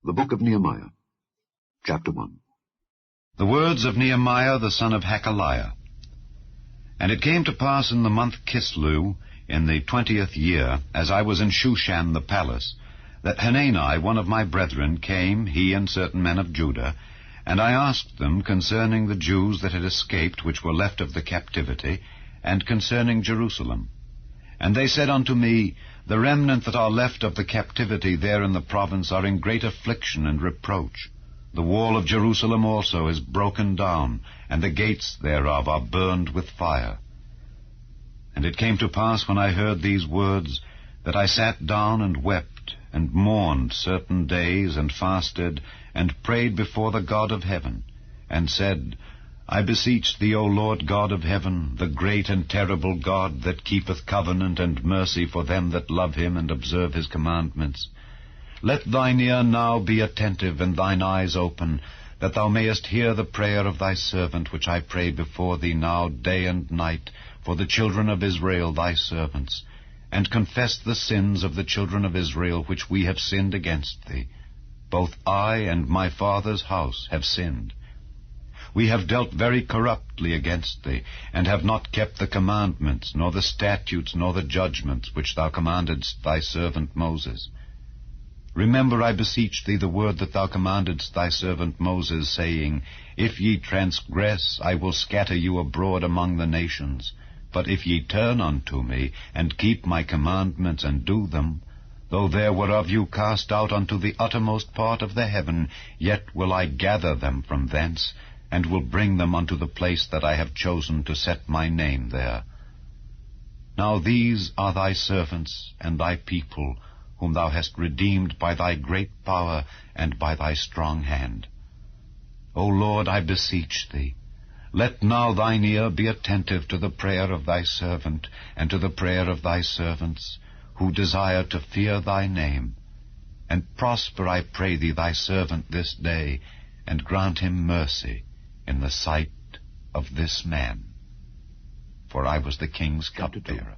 The Book of Nehemiah, Chapter 1. The words of Nehemiah the son of Hakaliah. And it came to pass in the month Kislew, in the 20th year, as I was in Shushan the palace, that Hanani, one of my brethren, came, he and certain men of Judah, and I asked them concerning the Jews that had escaped, which were left of the captivity, and concerning Jerusalem. And they said unto me, The remnant that are left of the captivity there in the province are in great affliction and reproach. The wall of Jerusalem also is broken down, and the gates thereof are burned with fire. And it came to pass, when I heard these words, that I sat down and wept, and mourned certain days, and fasted, and prayed before the God of heaven, and said, I beseech thee, O Lord God of heaven, the great and terrible God, that keepeth covenant and mercy for them that love him and observe his commandments. Let thine ear now be attentive, and thine eyes open, that thou mayest hear the prayer of thy servant, which I pray before thee now day and night, for the children of Israel thy servants, and confess the sins of the children of Israel which we have sinned against thee. Both I and my father's house have sinned. We have dealt very corruptly against thee, and have not kept the commandments, nor the statutes, nor the judgments, which thou commandedst thy servant Moses. Remember, I beseech thee, the word that thou commandedst thy servant Moses, saying, If ye transgress, I will scatter you abroad among the nations. But if ye turn unto me, and keep my commandments, and do them, though there were of you cast out unto the uttermost part of the heaven, yet will I gather them from thence, and will bring them unto the place that I have chosen to set my name there. Now these are thy servants and thy people, whom thou hast redeemed by thy great power and by thy strong hand. O Lord, I beseech thee, let now thine ear be attentive to the prayer of thy servant, and to the prayer of thy servants, who desire to fear thy name. And prosper, I pray thee, thy servant this day, and grant him mercy in the sight of this man. For I was the king's cupbearer.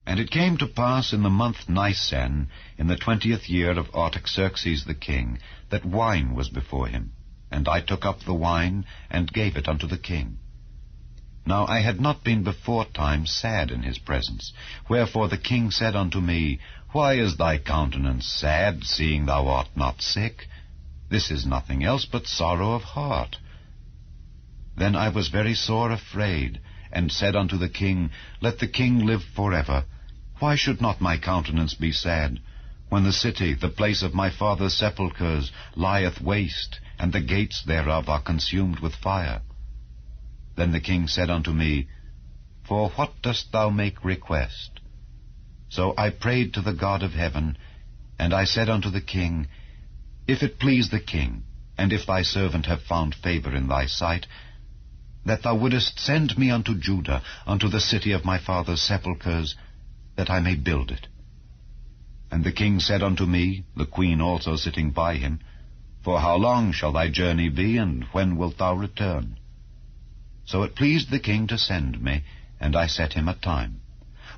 And it came to pass in the month Nisan, in the 20th year of Artaxerxes the king, that wine was before him. And I took up the wine, and gave it unto the king. Now I had not been beforetime sad in his presence. Wherefore the king said unto me, Why is thy countenance sad, seeing thou art not sick? This is nothing else but sorrow of heart. Then I was very sore afraid, and said unto the king, Let the king live forever. Why should not my countenance be sad, when the city, the place of my father's sepulchres, lieth waste, and the gates thereof are consumed with fire? Then the king said unto me, For what dost thou make request? So I prayed to the God of heaven, and I said unto the king, If it please the king, and if thy servant have found favor in thy sight, that thou wouldest send me unto Judah, unto the city of my father's sepulchres, that I may build it. And the king said unto me, the queen also sitting by him, For how long shall thy journey be, and when wilt thou return? So it pleased the king to send me, and I set him a time.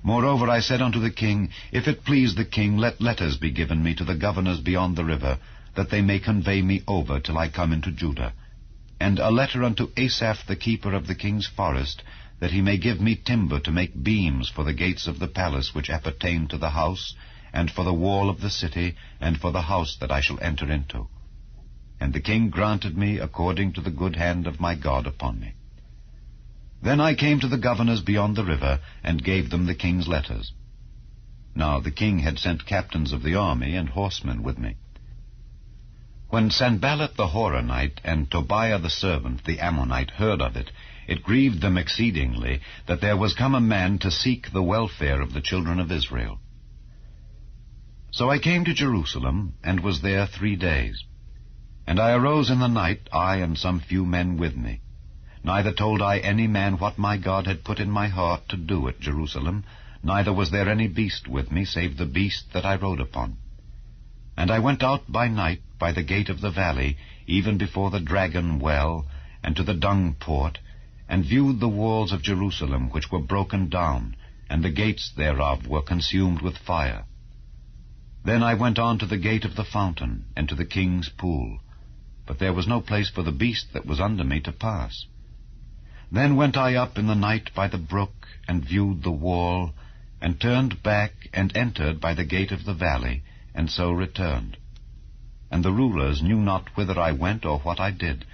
Moreover I said unto the king, If it please the king, let letters be given me to the governors beyond the river, that they may convey me over till I come into Judah. And a letter unto Asaph the keeper of the king's forest, that he may give me timber to make beams for the gates of the palace which appertain to the house, and for the wall of the city, and for the house that I shall enter into. And the king granted me according to the good hand of my God upon me. Then I came to the governors beyond the river, and gave them the king's letters. Now the king had sent captains of the army and horsemen with me. When Sanballat the Horonite and Tobiah the servant, the Ammonite, heard of it, it grieved them exceedingly that there was come a man to seek the welfare of the children of Israel. So I came to Jerusalem, and was there 3 days. And I arose in the night, I and some few men with me. Neither told I any man what my God had put in my heart to do at Jerusalem, neither was there any beast with me, save the beast that I rode upon. And I went out by night by the gate of the valley, even before the dragon well, and to the dung port, and viewed the walls of Jerusalem, which were broken down, and the gates thereof were consumed with fire. Then I went on to the gate of the fountain, and to the king's pool, but there was no place for the beast that was under me to pass. Then went I up in the night by the brook, and viewed the wall, and turned back, and entered by the gate of the valley, and so returned. And the rulers knew not whither I went or what I did,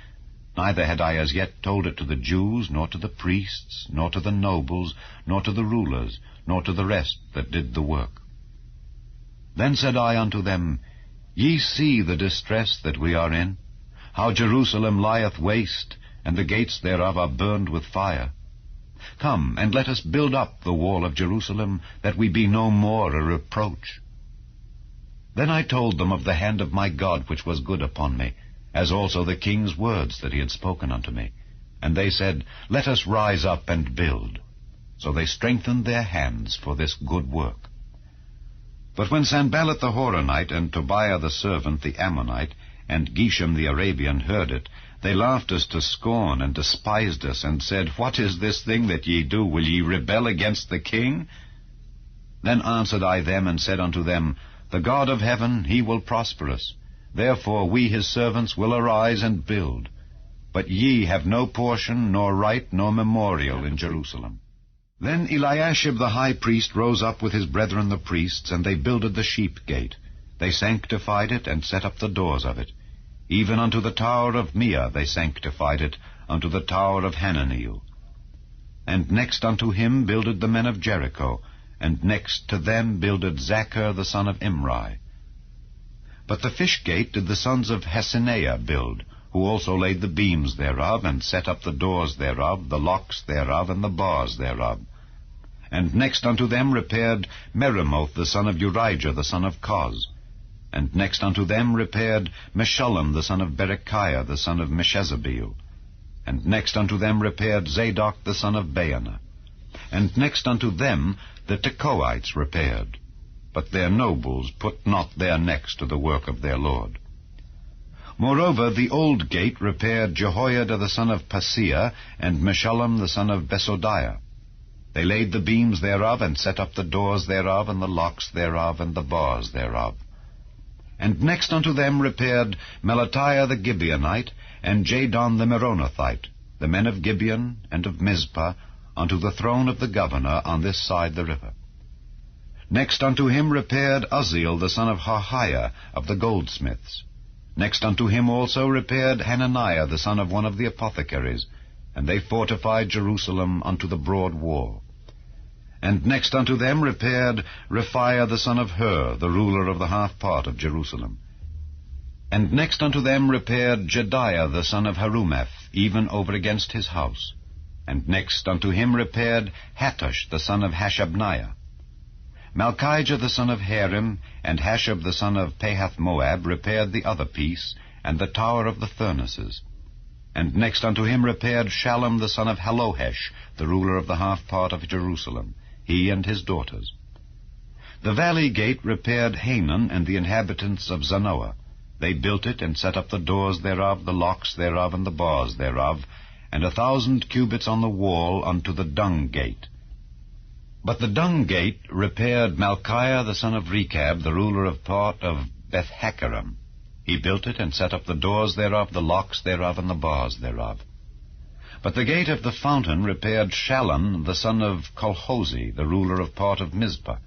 neither had I as yet told it to the Jews, nor to the priests, nor to the nobles, nor to the rulers, nor to the rest that did the work. Then said I unto them, Ye see the distress that we are in, how Jerusalem lieth waste, and the gates thereof are burned with fire. Come, and let us build up the wall of Jerusalem, that we be no more a reproach. Then I told them of the hand of my God which was good upon me, as also the king's words that he had spoken unto me. And they said, Let us rise up and build. So they strengthened their hands for this good work. But when Sanballat the Horonite, and Tobiah the servant the Ammonite, and Geshem the Arabian heard it, they laughed us to scorn, and despised us, and said, What is this thing that ye do? Will ye rebel against the king? Then answered I them, and said unto them, The God of heaven, he will prosper us. Therefore we his servants will arise and build. But ye have no portion, nor right, nor memorial in Jerusalem. Then Eliashib the high priest rose up with his brethren the priests, and they builded the sheep gate. They sanctified it, and set up the doors of it. Even unto the tower of Meah they sanctified it, unto the tower of Hananiel. And next unto him builded the men of Jericho, and next to them builded Zachar the son of Imri. But the fish gate did the sons of Haseneah build, who also laid the beams thereof, and set up the doors thereof, the locks thereof, and the bars thereof. And next unto them repaired Meremoth the son of Urijah the son of Koz. And next unto them repaired Meshullam the son of Berechiah the son of Meshezabeel. And next unto them repaired Zadok the son of Baana. And next unto them the Tekoites repaired. But their nobles put not their necks to the work of their Lord. Moreover, the old gate repaired Jehoiada the son of Paseah, and Meshullam the son of Besodiah. They laid the beams thereof, and set up the doors thereof, and the locks thereof, and the bars thereof. And next unto them repaired Melatiah the Gibeonite, and Jadon the Meronothite, the men of Gibeon and of Mizpah, unto the throne of the governor on this side the river. Next unto him repaired Uzziel the son of Harhiah of the goldsmiths. Next unto him also repaired Hananiah the son of one of the apothecaries, and they fortified Jerusalem unto the broad wall. And next unto them repaired Rephaiah the son of Hur, the ruler of the half part of Jerusalem. And next unto them repaired Jediah the son of Harumaph, even over against his house. And next unto him repaired Hattush the son of Hashabniah. Malchijah the son of Harim, and Hashab the son of Pahath-Moab repaired the other piece, and the tower of the furnaces. And next unto him repaired Shallum the son of Halohesh, the ruler of the half part of Jerusalem, he and his daughters. The valley gate repaired Hanan and the inhabitants of Zanoah. They built it, and set up the doors thereof, the locks thereof, and the bars thereof, and 1,000 cubits on the wall unto the dung gate. But the dung gate repaired Malchiah the son of Rechab, the ruler of part of Beth-Hakerem. He built it, and set up the doors thereof, the locks thereof, and the bars thereof. But the gate of the fountain repaired Shallum the son of Colhozi, the ruler of part of Mizpah.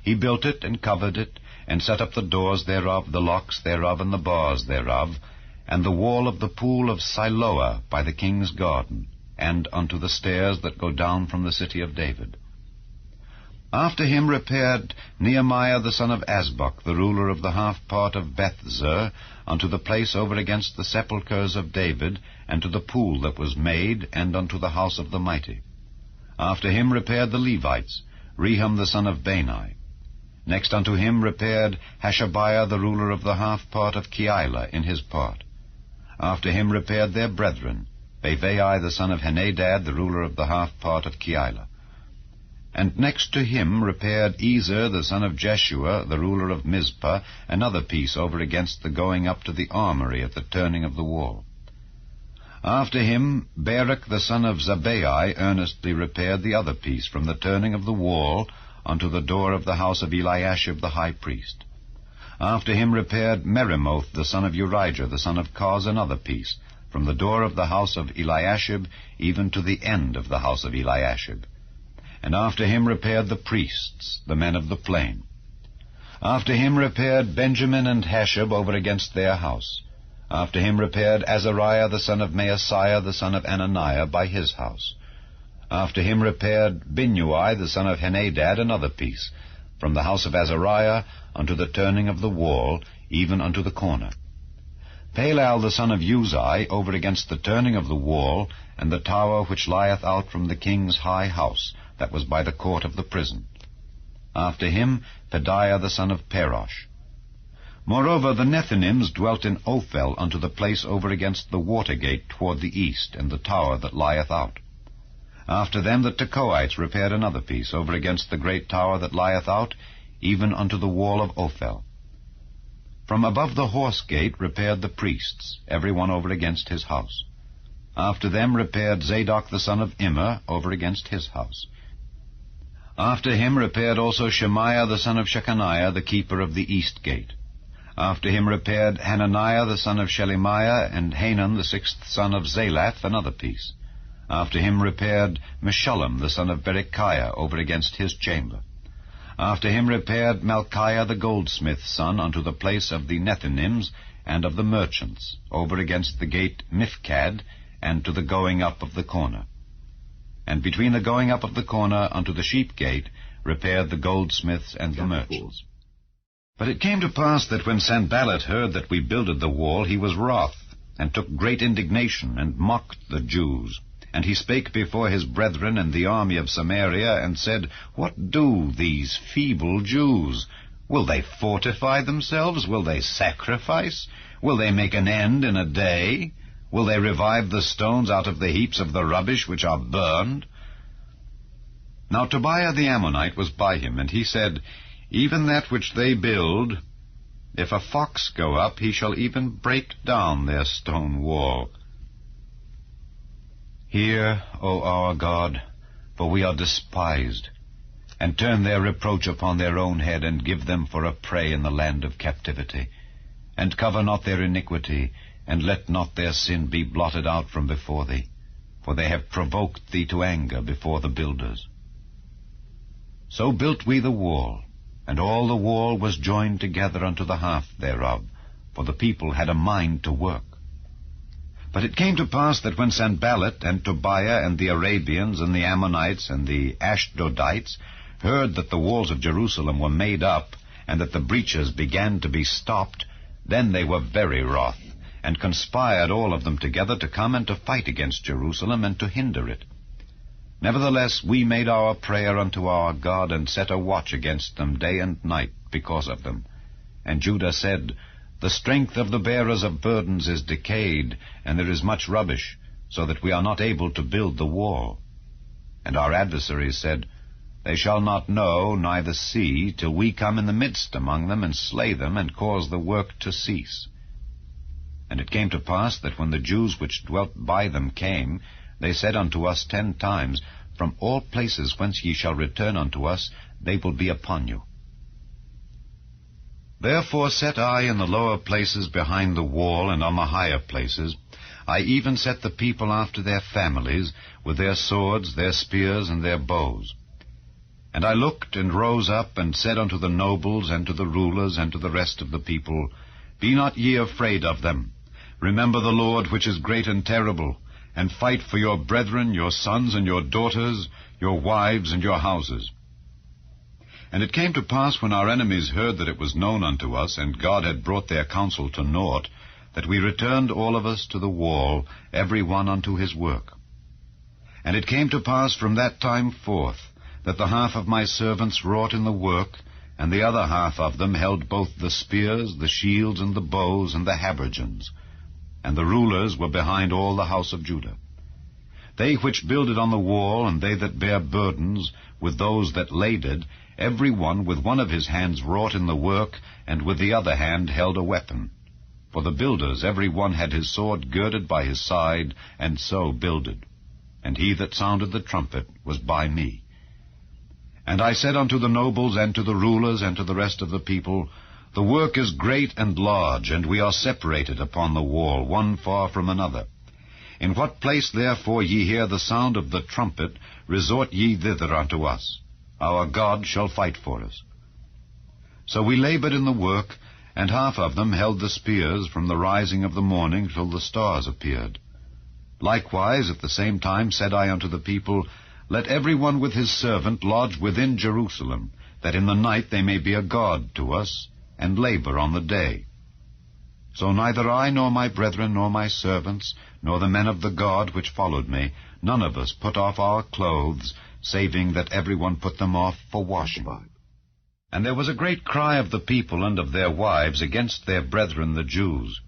He built it, and covered it, and set up the doors thereof, the locks thereof, and the bars thereof, and the wall of the pool of Siloah by the king's garden, and unto the stairs that go down from the city of David. After him repaired Nehemiah the son of Azbuk, the ruler of the half part of Bethzer, unto the place over against the sepulchres of David, and to the pool that was made, and unto the house of the mighty. After him repaired the Levites, Rehum the son of Bani. Next unto him repaired Hashabiah the ruler of the half part of Keilah in his part. After him repaired their brethren, Bavai the son of Henadad, the ruler of the half part of Keilah. And next to him repaired Ezer the son of Jeshua, the ruler of Mizpah, another piece over against the going up to the armory at the turning of the wall. After him Barak the son of Zabbai earnestly repaired the other piece from the turning of the wall unto the door of the house of Eliashib the high priest. After him repaired Meremoth the son of Urijah, the son of Koz, another piece, from the door of the house of Eliashib even to the end of the house of Eliashib. And after him repaired the priests, the men of the plain. After him repaired Benjamin and Hashab over against their house. After him repaired Azariah the son of Maaseiah the son of Ananiah by his house. After him repaired Binnui the son of Henadad another piece, from the house of Azariah unto the turning of the wall, even unto the corner. Palal the son of Uzai over against the turning of the wall, and the tower which lieth out from the king's high house, that was by the court of the prison. After him Pedaiah the son of Parosh. Moreover the Nethinims dwelt in Ophel unto the place over against the water gate toward the east, and the tower that lieth out. After them the Tekoites repaired another piece over against the great tower that lieth out, even unto the wall of Ophel. From above the horse gate repaired the priests, every one over against his house. After them repaired Zadok the son of Immer over against his house. After him repaired also Shemaiah the son of Shechaniah, the keeper of the east gate. After him repaired Hananiah the son of Shelemiah, and Hanan the sixth son of Zalath another piece. After him repaired Meshullam the son of Berechiah over against his chamber. After him repaired Malchiah the goldsmith's son unto the place of the Nethinims and of the merchants, over against the gate Mifkad, and to the going up of the corner. And between the going up of the corner unto the sheep gate repaired the goldsmiths and the merchants. But it came to pass that when Sanballat heard that we builded the wall, he was wroth, and took great indignation, and mocked the Jews. And he spake before his brethren and the army of Samaria, and said, What do these feeble Jews? Will they fortify themselves? Will they sacrifice? Will they make an end in a day? Will they revive the stones out of the heaps of the rubbish which are burned? Now Tobiah the Ammonite was by him, and he said, Even that which they build, if a fox go up, he shall even break down their stone wall. Hear, O our God, for we are despised, and turn their reproach upon their own head, and give them for a prey in the land of captivity. And cover not their iniquity, and let not their sin be blotted out from before thee, for they have provoked thee to anger before the builders. So built we the wall, and all the wall was joined together unto the half thereof, for the people had a mind to work. But it came to pass that when Sanballat and Tobiah and the Arabians and the Ammonites and the Ashdodites heard that the walls of Jerusalem were made up, and that the breaches began to be stopped, then they were very wroth, and conspired all of them together to come and to fight against Jerusalem and to hinder it. Nevertheless we made our prayer unto our God, and set a watch against them day and night because of them. And Judah said, The strength of the bearers of burdens is decayed, and there is much rubbish, so that we are not able to build the wall. And our adversaries said, They shall not know, neither see, till we come in the midst among them, and slay them, and cause the work to cease. And it came to pass that when the Jews which dwelt by them came, they said unto us 10 times, From all places whence ye shall return unto us, they will be upon you. Therefore set I in the lower places behind the wall, and on the higher places. I even set the people after their families, with their swords, their spears, and their bows. And I looked, and rose up, and said unto the nobles, and to the rulers, and to the rest of the people, Be not ye afraid of them. Remember the Lord, which is great and terrible, and fight for your brethren, your sons and your daughters, your wives and your houses. And it came to pass, when our enemies heard that it was known unto us, and God had brought their counsel to naught, that we returned all of us to the wall, every one unto his work. And it came to pass from that time forth, that the half of my servants wrought in the work, and the other half of them held both the spears, the shields, and the bows, and the habergeons. And the rulers were behind all the house of Judah. They which builded on the wall, and they that bare burdens, with those that laded, every one with one of his hands wrought in the work, and with the other hand held a weapon. For the builders every one had his sword girded by his side, and so builded. And he that sounded the trumpet was by me. And I said unto the nobles, and to the rulers, and to the rest of the people, The work is great and large, and we are separated upon the wall, one far from another. In what place therefore ye hear the sound of the trumpet, resort ye thither unto us. Our God shall fight for us. So we labored in the work, and half of them held the spears from the rising of the morning till the stars appeared. Likewise at the same time said I unto the people, Let every one with his servant lodge within Jerusalem, that in the night they may be a guard to us, and labor on the day. So neither I nor my brethren nor my servants, nor the men of the guard which followed me, none of us put off our clothes, saving that every one put them off for washing. And there was a great cry of the people and of their wives against their brethren the Jews.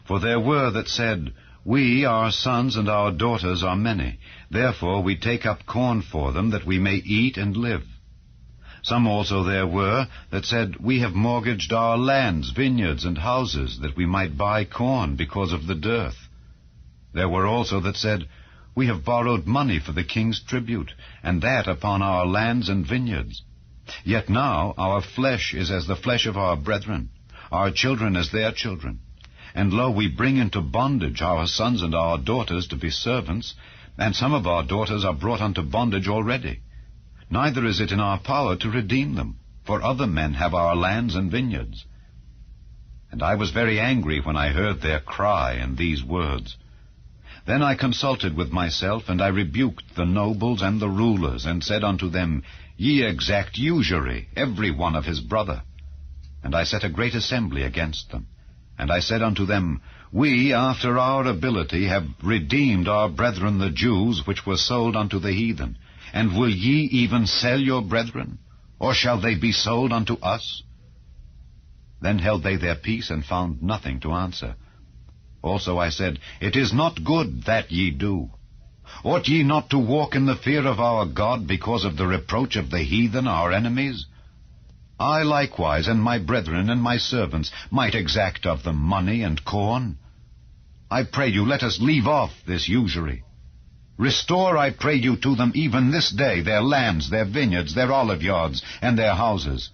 For there were that said, We, our sons and our daughters, are many. Therefore we take up corn for them, that we may eat and live. Some also there were that said, We have mortgaged our lands, vineyards, and houses, that we might buy corn because of the dearth. There were also that said, We have borrowed money for the king's tribute, and that upon our lands and vineyards. Yet now our flesh is as the flesh of our brethren, our children as their children. And lo, we bring into bondage our sons and our daughters to be servants, and some of our daughters are brought unto bondage already. Neither is it in our power to redeem them, for other men have our lands and vineyards. And I was very angry when I heard their cry and these words. Then I consulted with myself, and I rebuked the nobles and the rulers, and said unto them, Ye exact usury, every one of his brother. And I set a great assembly against them. And I said unto them, We, after our ability, have redeemed our brethren the Jews, which were sold unto the heathen. And will ye even sell your brethren? Or shall they be sold unto us? Then held they their peace, and found nothing to answer. Also I said, It is not good that ye do. Ought ye not to walk in the fear of our God, because of the reproach of the heathen, our enemies? I likewise, and my brethren and my servants, might exact of them money and corn. I pray you, let us leave off this usury. Restore, I pray you, to them even this day their lands, their vineyards, their oliveyards, and their houses.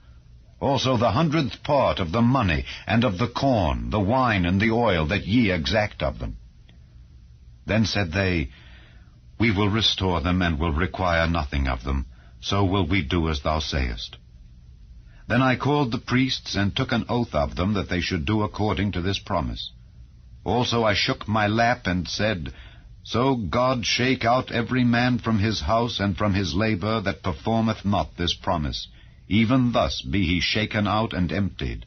Also the 100th part of the money, and of the corn, the wine, and the oil, that ye exact of them. Then said they, We will restore them, and will require nothing of them. So will we do as thou sayest. Then I called the priests, and took an oath of them, that they should do according to this promise. Also I shook my lap, and said, So God shake out every man from his house and from his labor that performeth not this promise. Even thus be he shaken out and emptied.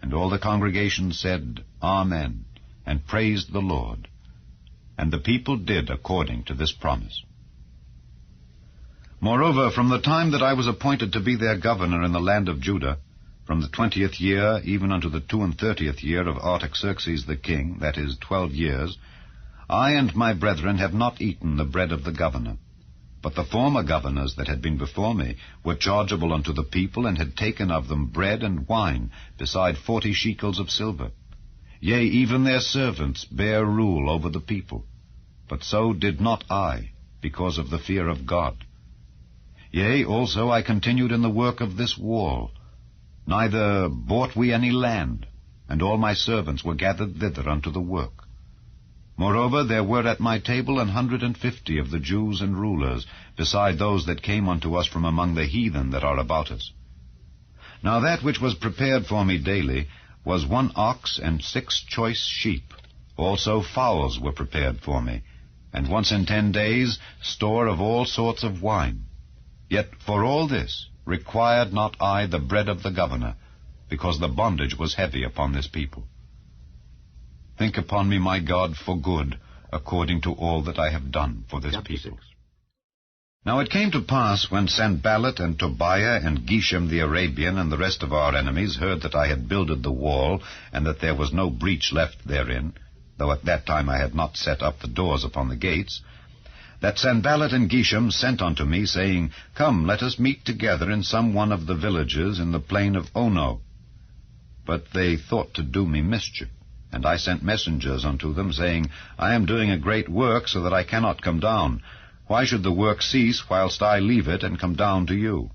And all the congregation said, Amen, and praised the Lord. And the people did according to this promise. Moreover, from the time that I was appointed to be their governor in the land of Judah, from the 20th year even unto the 32nd year of Artaxerxes the king, that is 12 years, I and my brethren have not eaten the bread of the governor. But the former governors that had been before me were chargeable unto the people, and had taken of them bread and wine, beside 40 shekels of silver. Yea, even their servants bare rule over the people. But so did not I, because of the fear of God. Yea, also I continued in the work of this wall. Neither bought we any land, and all my servants were gathered thither unto the work. Moreover, there were at my table 150 of the Jews and rulers, beside those that came unto us from among the heathen that are about us. Now that which was prepared for me daily was 1 ox and 6 choice sheep. Also fowls were prepared for me, and once in 10 days store of all sorts of wine. Yet for all this required not I the bread of the governor, because the bondage was heavy upon this people. Think upon me, my God, for good, according to all that I have done for this people. 6. Now it came to pass, when Sanballat and Tobiah and Geshem the Arabian and the rest of our enemies heard that I had builded the wall, and that there was no breach left therein, though at that time I had not set up the doors upon the gates, that Sanballat and Geshem sent unto me, saying, Come, let us meet together in some one of the villages in the plain of Ono. But they thought to do me mischief. And I sent messengers unto them, saying, I am doing a great work, so that I cannot come down. Why should the work cease, whilst I leave it, and come down to you?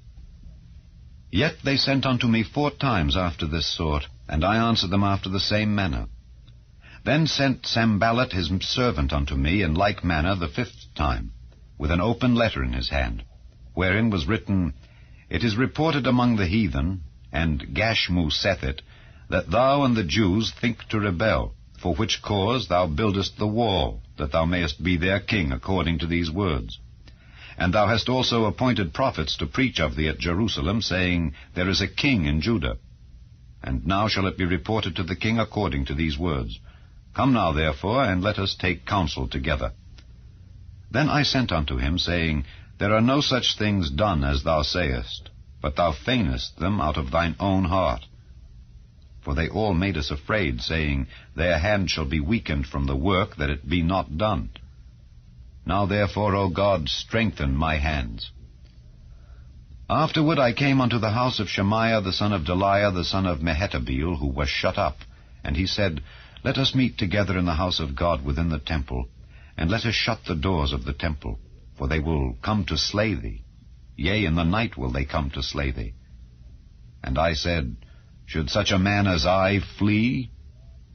Yet they sent unto me 4 times after this sort, and I answered them after the same manner. Then sent Sanballat his servant unto me in like manner the 5th time, with an open letter in his hand, wherein was written, It is reported among the heathen, and Gashmu saith it, that thou and the Jews think to rebel, for which cause thou buildest the wall, that thou mayest be their king according to these words. And thou hast also appointed prophets to preach of thee at Jerusalem, saying, There is a king in Judah. And now shall it be reported to the king according to these words. Come now, therefore, and let us take counsel together. Then I sent unto him, saying, There are no such things done as thou sayest, but thou feignest them out of thine own heart. For they all made us afraid, saying, Their hand shall be weakened from the work, that it be not done. Now therefore, O God, strengthen my hands. Afterward I came unto the house of Shemaiah the son of Delaiah the son of Mehetabeel, who was shut up. And he said, Let us meet together in the house of God within the temple, and let us shut the doors of the temple, for they will come to slay thee. Yea, in the night will they come to slay thee. And I said, Should such a man as I flee?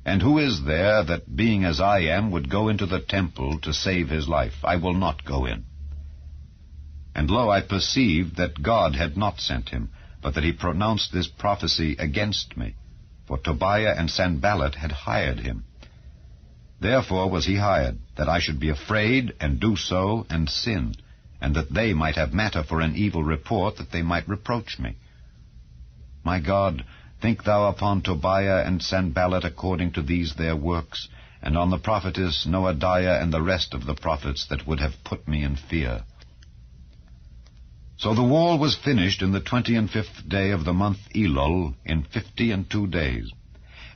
And who is there that, being as I am, would go into the temple to save his life? I will not go in. And lo, I perceived that God had not sent him, but that he pronounced this prophecy against me. For Tobiah and Sanballat had hired him. Therefore was he hired, that I should be afraid, and do so, and sin, and that they might have matter for an evil report, that they might reproach me. My God, think thou upon Tobiah and Sanballat according to these their works, and on the prophetess Noadiah and the rest of the prophets that would have put me in fear. So the wall was finished in the 25th day of the month Elul, in 52 days.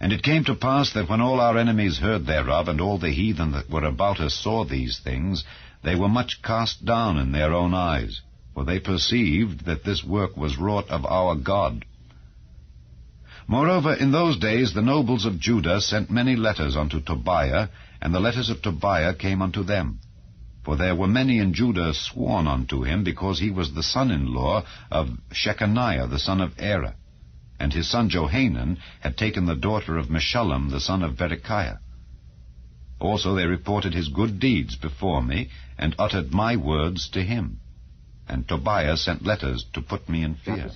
And it came to pass that when all our enemies heard thereof, and all the heathen that were about us saw these things, they were much cast down in their own eyes, for they perceived that this work was wrought of our God. Moreover, in those days the nobles of Judah sent many letters unto Tobiah, and the letters of Tobiah came unto them. For there were many in Judah sworn unto him, because he was the son-in-law of Shechaniah the son of Era, and his son Johanan had taken the daughter of Meshullam the son of Berechiah. Also they reported his good deeds before me, and uttered my words to him. And Tobiah sent letters to put me in fear.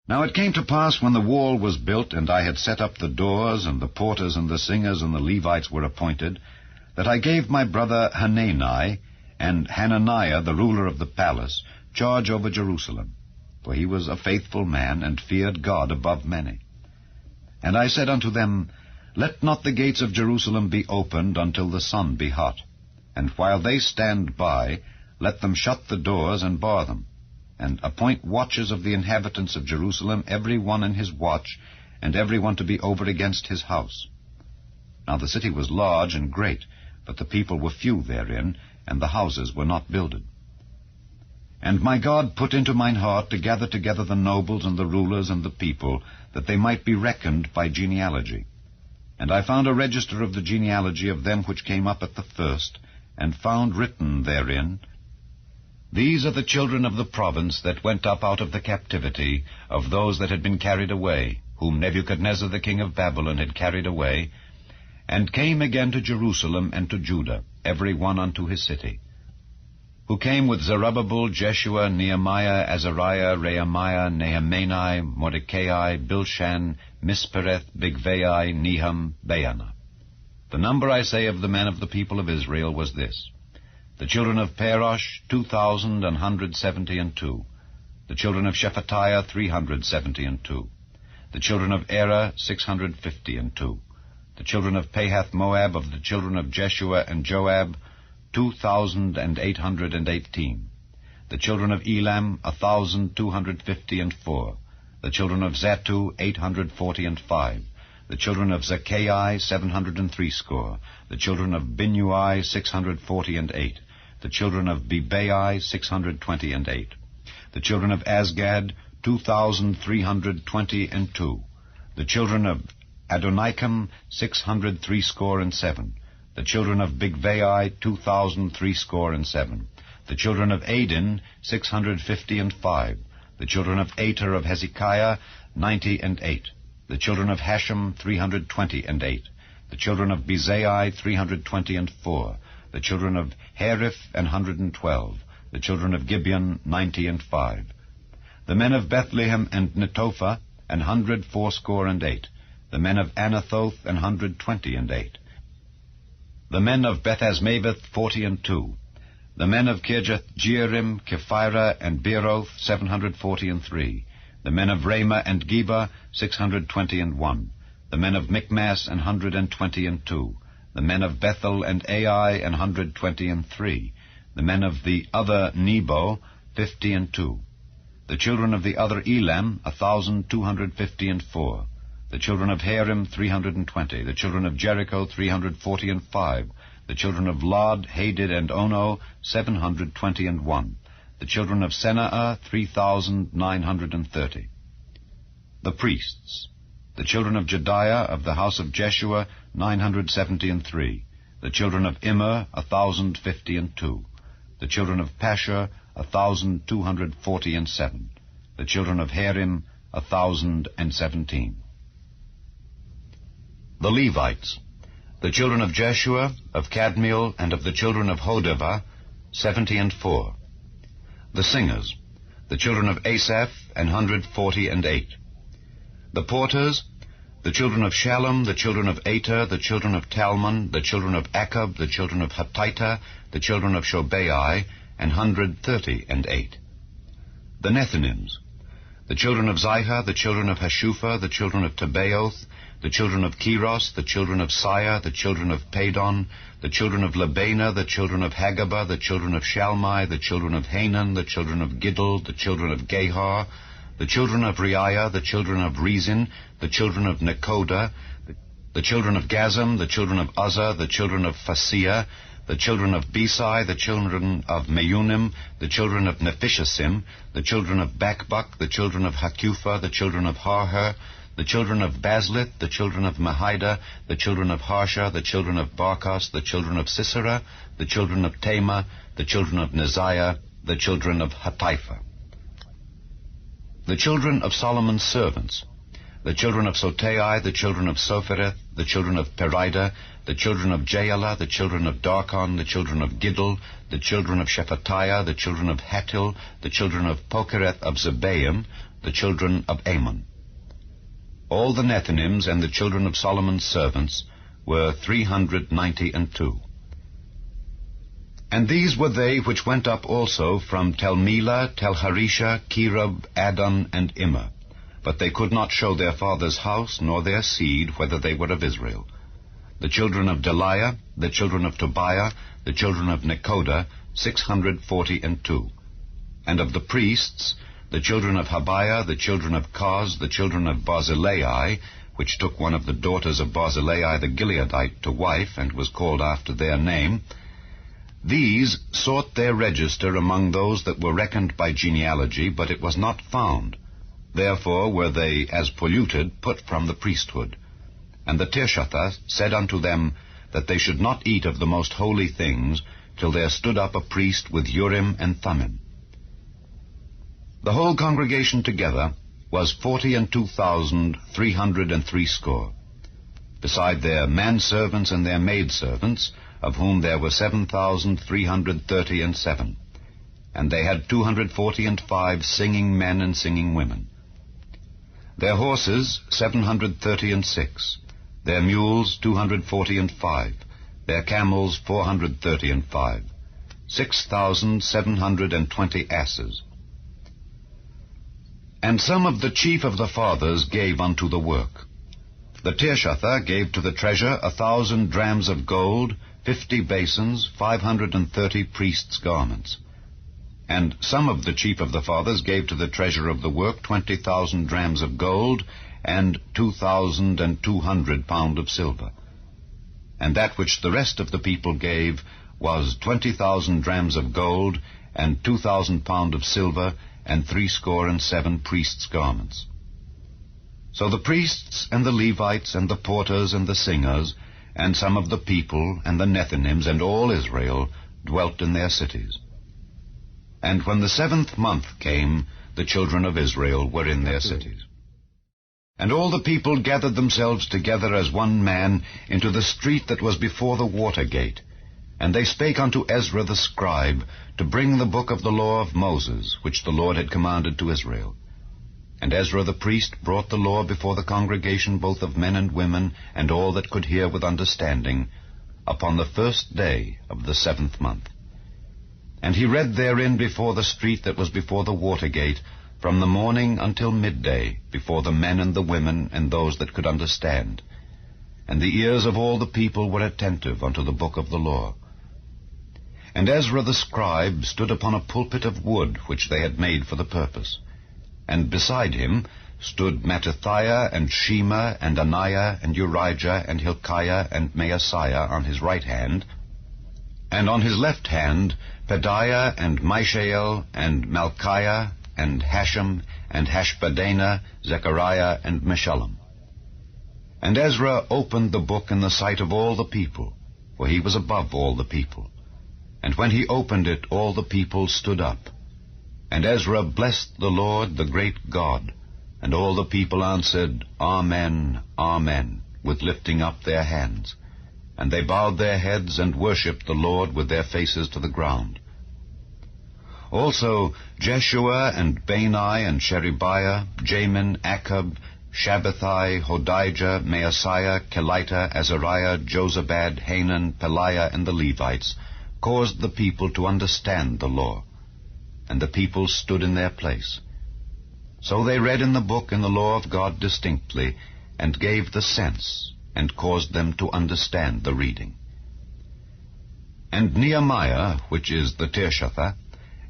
Now it came to pass, when the wall was built, and I had set up the doors, and the porters and the singers and the Levites were appointed, that I gave my brother Hanani and Hananiah, the ruler of the palace, charge over Jerusalem. For he was a faithful man, and feared God above many. And I said unto them, Let not the gates of Jerusalem be opened until the sun be hot. And while they stand by, let them shut the doors and bar them. And appoint watches of the inhabitants of Jerusalem, every one in his watch, and every one to be over against his house. Now the city was large and great, but the people were few therein, and the houses were not builded. And my God put into mine heart to gather together the nobles and the rulers and the people, that they might be reckoned by genealogy. And I found a register of the genealogy of them which came up at the first, and found written therein, These are the children of the province that went up out of the captivity of those that had been carried away, whom Nebuchadnezzar the king of Babylon had carried away, and came again to Jerusalem and to Judah, every one unto his city, who came with Zerubbabel, Jeshua, Nehemiah, Azariah, Rehemiah, Nehemani, Mordecai, Bilshan, Mispereth, Bigvai, Nehum, Baanah. The number, I say, of the men of the people of Israel was this: the children of Parosh, 2,172. The children of Shephatiah, 372. The children of Era, 652. The children of Pahath Moab, of the children of Jeshua and Joab, 2,818. The children of Elam, 1,254. The children of Zattu, 845. The children of Zaccai, 760. The children of Binnui, 648. The children of Bebai, 628. The children of Asgad, 2,322. The children of Adonikam, 667. The children of Bigvai, 2,367. The children of Adin, 655. The children of Ater of Hezekiah, 98. The children of Hashem, 328. The children of Bezai, 324. The children of Hariph, 112. The children of Gibeon, 95. The men of Bethlehem and Netophah, 180. The men of Anathoth, 128. The men of Bethasmaveth, 42. The men of Kirjath-Jearim, Kephirah, and Beeroth, 743. The men of Ramah and Geba, 621. The men of Michmas, 122. The men of Bethel and Ai, 123. The men of the other Nebo, 52. The children of the other Elam, 1,254. The children of Harim, 320. The children of Jericho, 345. The children of Lod, Hadid, and Ono, 721. The children of Senaa, 3,930. The priests. The children of Jediah of the house of Jeshua, 973. The children of Immer, 1,052. The children of Pashur, 1,247. The children of Harim, 1,017. The Levites. The children of Jeshua, of Kadmiel, and of the children of Hodavah, 74. The singers. The children of Asaph, 148. The porters. The children of Shallum, the children of Ater, the children of Talmon, the children of Akab, the children of Hatita, the children of Shobai, 138. The Nethinims. The children of Zihah, the children of Hashupha, the children of Tabaoth, the children of Keros, the children of Sire, the children of Padon, the children of Labana, the children of Hagabah, the children of Shalmai, the children of Hanan, the children of Giddel, the children of Gehar, the children of Reiah, the children of Rezin, the children of Nekoda, the children of Gazam, the children of Uzzah, the children of Phasea, the children of Besai, the children of Meunim, the children of Nephishasim, the children of Bakbuk, the children of Hakupha, the children of Harher, the children of Baslith, the children of Mahida, the children of Harsha, the children of Barkos, the children of Sisera, the children of Tema, the children of Neziah, the children of Hatipha. The children of Solomon's servants. The children of Sotai, the children of Sophereth, the children of Perida, the children of Jaala, the children of Darkon, the children of Giddel, the children of Shephatiah, the children of Hattil, the children of Pokereth of Zebaim, the children of Ammon. All the Nethinims and the children of Solomon's servants were 392. And these were they which went up also from Tel-Melah, Tel-Harisha, Kerub, Adon, and Immer. But they could not show their father's house, nor their seed, whether they were of Israel. The children of Deliah, the children of Tobiah, the children of Nekoda, 642. And of the priests, the children of Habiah, the children of Koz, the children of Barzillai, which took one of the daughters of Barzillai the Gileadite to wife, and was called after their name, these sought their register among those that were reckoned by genealogy, but it was not found. Therefore were they, as polluted, put from the priesthood. And the Tirshatha said unto them that they should not eat of the most holy things till there stood up a priest with Urim and Thummim. The whole congregation together was 42,360, beside their manservants and their maidservants, of whom there were 7,337, and they had 245 singing men and singing women. Their horses 736, their mules 245, their camels 435, 6,720 asses. And some of the chief of the fathers gave unto the work. The Tirshatha gave to the treasure 1,000 drams of gold, 50 basins, 530 priests' garments. And some of the chief of the fathers gave to the treasure of the work 20,000 drams of gold, and 2,200 pound of silver. And that which the rest of the people gave was 20,000 drams of gold, and 2,000 pound of silver, and 67 priests' garments. So the priests and the Levites and the porters and the singers, and some of the people and the Nethinims and all Israel dwelt in their cities. And when the 7th month came, the children of Israel were in their cities. And all the people gathered themselves together as one man into the street that was before the water gate. And they spake unto Ezra the scribe to bring the book of the law of Moses, which the Lord had commanded to Israel. And Ezra the priest brought the law before the congregation, both of men and women, and all that could hear with understanding, upon the 1st day of the 7th month. And he read therein before the street that was before the water gate, from the morning until midday, before the men and the women and those that could understand. And the ears of all the people were attentive unto the book of the law. And Ezra the scribe stood upon a pulpit of wood, which they had made for the purpose. And beside him stood Mattithiah and Shema and Ananiah and Urijah and Hilkiah and Maaseiah on his right hand, and on his left hand Pedaiah and Mishael and Malchiah and Hashem and Hashbaddanah, Zechariah and Meshullam. And Ezra opened the book in the sight of all the people, for he was above all the people. And when he opened it, all the people stood up. And Ezra blessed the Lord, the great God. And all the people answered, Amen, Amen, with lifting up their hands. And they bowed their heads and worshipped the Lord with their faces to the ground. Also Jeshua and Bani and Sherebiah, Jamin, Akkub, Shabbathai, Hodijah, Maaseiah, Kelita, Azariah, Jozabad, Hanan, Peliah, and the Levites caused the people to understand the law. And the people stood in their place. So they read in the book in the law of God distinctly, and gave the sense, and caused them to understand the reading. And Nehemiah, which is the Tirshatha,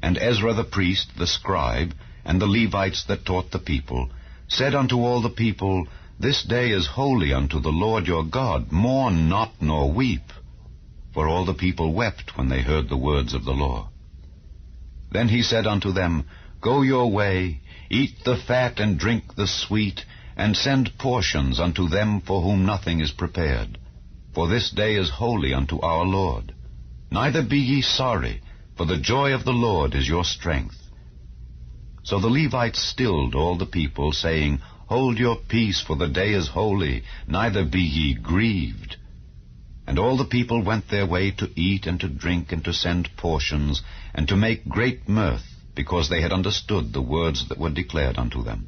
and Ezra the priest, the scribe, and the Levites that taught the people, said unto all the people, This day is holy unto the Lord your God. Mourn not nor weep. For all the people wept when they heard the words of the law. Then he said unto them, Go your way, eat the fat and drink the sweet, and send portions unto them for whom nothing is prepared. For this day is holy unto our Lord. Neither be ye sorry, for the joy of the Lord is your strength. So the Levites stilled all the people, saying, Hold your peace, for the day is holy, neither be ye grieved. And all the people went their way to eat and to drink and to send portions, and to make great mirth, because they had understood the words that were declared unto them.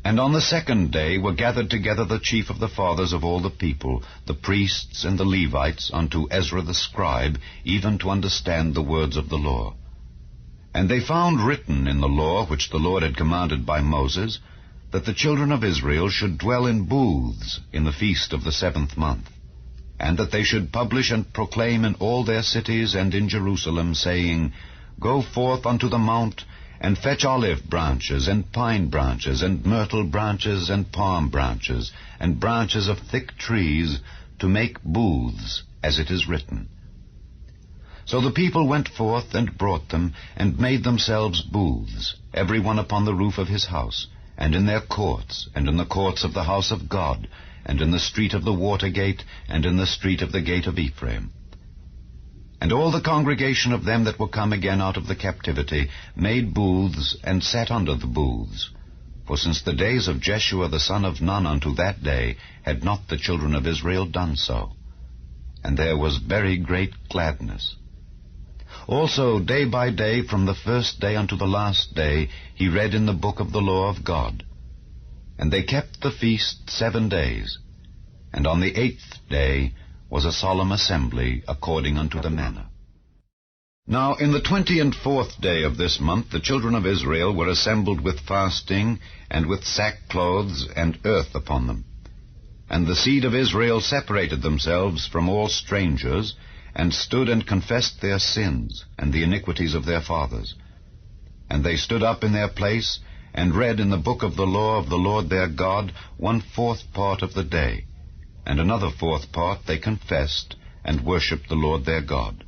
And on the 2nd day were gathered together the chief of the fathers of all the people, the priests and the Levites, unto Ezra the scribe, even to understand the words of the law. And they found written in the law which the Lord had commanded by Moses, that the children of Israel should dwell in booths in the feast of the 7th month, and that they should publish and proclaim in all their cities and in Jerusalem, saying, Go forth unto the mount, and fetch olive branches, and pine branches, and myrtle branches, and palm branches, and branches of thick trees, to make booths, as it is written. So the people went forth and brought them, and made themselves booths, every one upon the roof of his house, and in their courts, and in the courts of the house of God, and in the street of the water gate, and in the street of the gate of Ephraim. And all the congregation of them that were come again out of the captivity made booths, and sat under the booths. For since the days of Jeshua the son of Nun unto that day had not the children of Israel done so. And there was very great gladness. Also day by day, from the 1st day unto the last day, he read in the book of the law of God. And they kept the feast 7 days. And on the 8th day was a solemn assembly, according unto the manner. Now in the 24th day of this month the children of Israel were assembled with fasting, and with sackcloths and earth upon them. And the seed of Israel separated themselves from all strangers, and stood and confessed their sins, and the iniquities of their fathers. And they stood up in their place, and read in the book of the law of the Lord their God 1/4 part of the day, and another 4th part they confessed, and worshipped the Lord their God.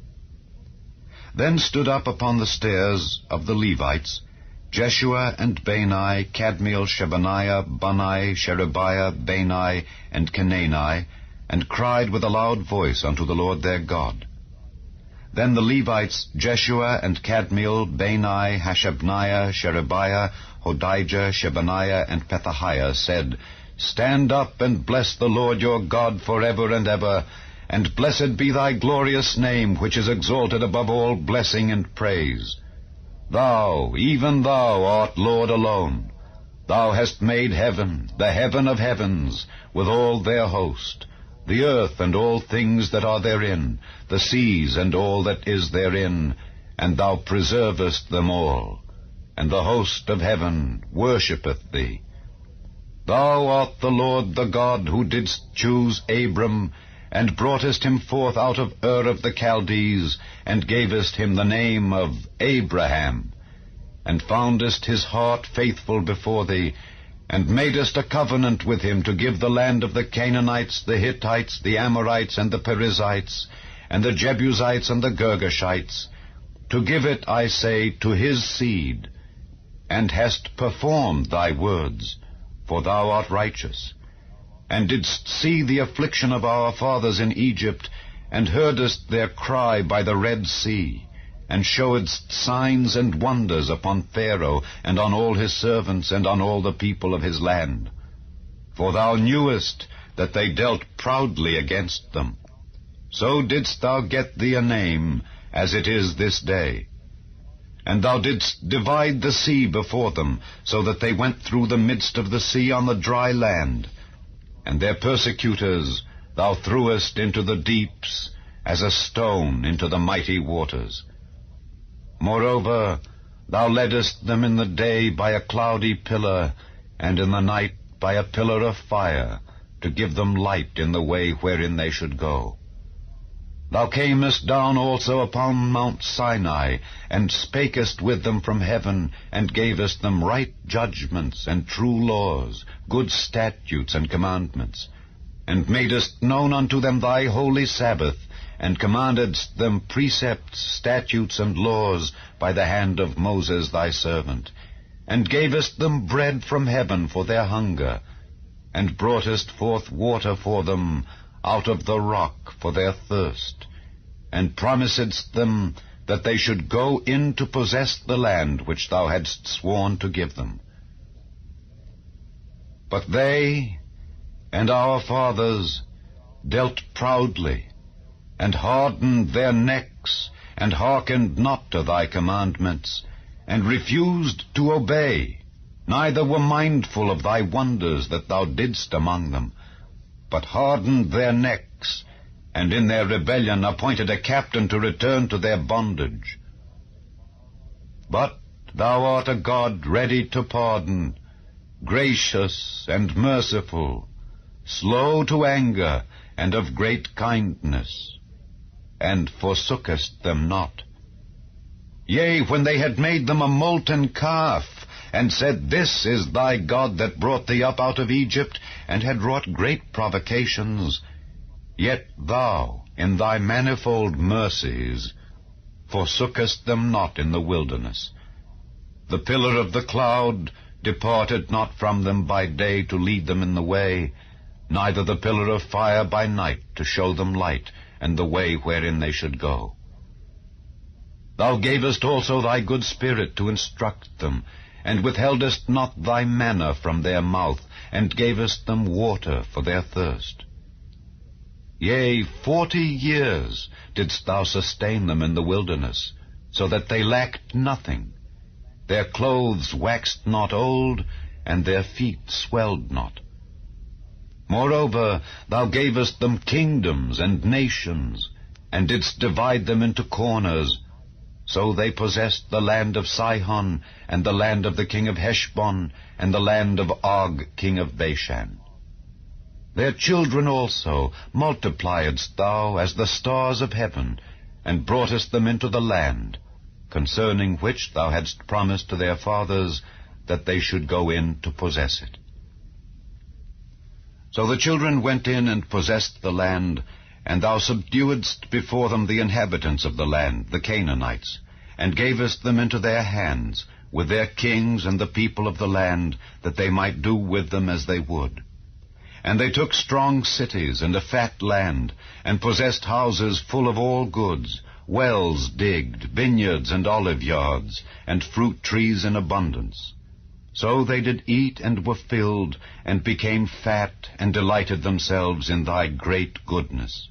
Then stood up upon the stairs of the Levites Jeshua and Bani, Kadmiel, Shebaniah, Bunni, Sherebiah, Bani, and Kenani, and cried with a loud voice unto the Lord their God. Then the Levites, Jeshua and Kadmiel, Bani, Hashabniah, Sherebiah, Hodijah, Shebaniah, and Pethahiah, said, Stand up and bless the Lord your God forever and ever, and blessed be thy glorious name, which is exalted above all blessing and praise. Thou, even thou, art Lord alone. Thou hast made heaven, the heaven of heavens, with all their host, the earth and all things that are therein, the seas and all that is therein, and thou preservest them all. And the host of heaven worshippeth thee. Thou art the Lord the God who didst choose Abram, and broughtest him forth out of Ur of the Chaldees, and gavest him the name of Abraham, and foundest his heart faithful before thee, and madest a covenant with him to give the land of the Canaanites, the Hittites, the Amorites, and the Perizzites, and the Jebusites, and the Girgashites, to give it, I say, to his seed, and hast performed thy words, for thou art righteous, and didst see the affliction of our fathers in Egypt, and heardest their cry by the Red Sea, and showedst signs and wonders upon Pharaoh, and on all his servants, and on all the people of his land. For thou knewest that they dealt proudly against them. So didst thou get thee a name, as it is this day. And thou didst divide the sea before them, so that they went through the midst of the sea on the dry land. And their persecutors thou threwest into the deeps, as a stone into the mighty waters. Moreover, thou leddest them in the day by a cloudy pillar, and in the night by a pillar of fire, to give them light in the way wherein they should go. Thou camest down also upon Mount Sinai, and spakest with them from heaven, and gavest them right judgments and true laws, good statutes and commandments, and madest known unto them thy holy Sabbath, and commandedst them precepts, statutes, and laws by the hand of Moses thy servant, and gavest them bread from heaven for their hunger, and broughtest forth water for them out of the rock for their thirst, and promisedst them that they should go in to possess the land which thou hadst sworn to give them. But they and our fathers dealt proudly, and hardened their necks, and hearkened not to thy commandments, and refused to obey, neither were mindful of thy wonders that thou didst among them, but hardened their necks, and in their rebellion appointed a captain to return to their bondage. But thou art a God ready to pardon, gracious and merciful, slow to anger, and of great kindness, and forsookest them not. Yea, when they had made them a molten calf, and said, This is thy God that brought thee up out of Egypt, and had wrought great provocations, yet thou, in thy manifold mercies, forsookest them not in the wilderness. The pillar of the cloud departed not from them by day to lead them in the way, neither the pillar of fire by night to show them light, and the way wherein they should go. Thou gavest also thy good Spirit to instruct them, and withheldest not thy manna from their mouth, and gavest them water for their thirst. Yea, 40 years didst thou sustain them in the wilderness, so that they lacked nothing. Their clothes waxed not old, and their feet swelled not. Moreover, thou gavest them kingdoms and nations, and didst divide them into corners. So they possessed the land of Sihon, and the land of the king of Heshbon, and the land of Og king of Bashan. Their children also multipliedst thou as the stars of heaven, and broughtest them into the land, concerning which thou hadst promised to their fathers, that they should go in to possess it. So the children went in and possessed the land, and thou subduedst before them the inhabitants of the land, the Canaanites, and gavest them into their hands, with their kings and the people of the land, that they might do with them as they would. And they took strong cities and a fat land, and possessed houses full of all goods, wells digged, vineyards and olive yards, and fruit trees in abundance. So they did eat and were filled, and became fat, and delighted themselves in thy great goodness.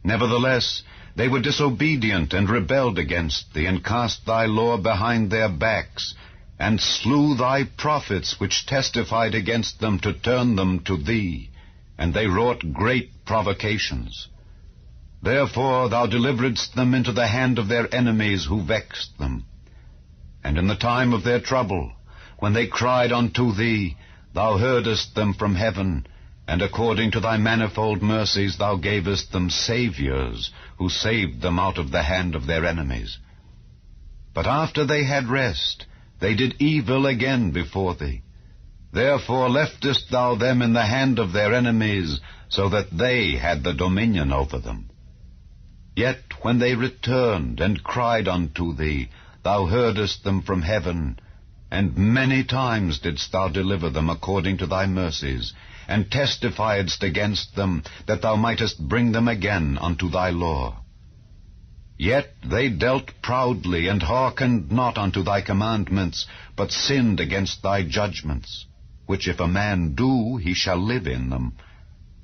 Nevertheless, they were disobedient, and rebelled against thee, and cast thy law behind their backs, and slew thy prophets, which testified against them to turn them to thee, and they wrought great provocations. Therefore thou deliveredst them into the hand of their enemies, who vexed them. And in the time of their trouble, when they cried unto thee, thou heardest them from heaven, and according to thy manifold mercies thou gavest them saviors, who saved them out of the hand of their enemies. But after they had rest, they did evil again before thee. Therefore leftest thou them in the hand of their enemies, so that they had the dominion over them. Yet when they returned and cried unto thee, thou heardest them from heaven, and many times didst thou deliver them according to thy mercies, and testifiedst against them, that thou mightest bring them again unto thy law. Yet they dealt proudly, and hearkened not unto thy commandments, but sinned against thy judgments, which if a man do, he shall live in them,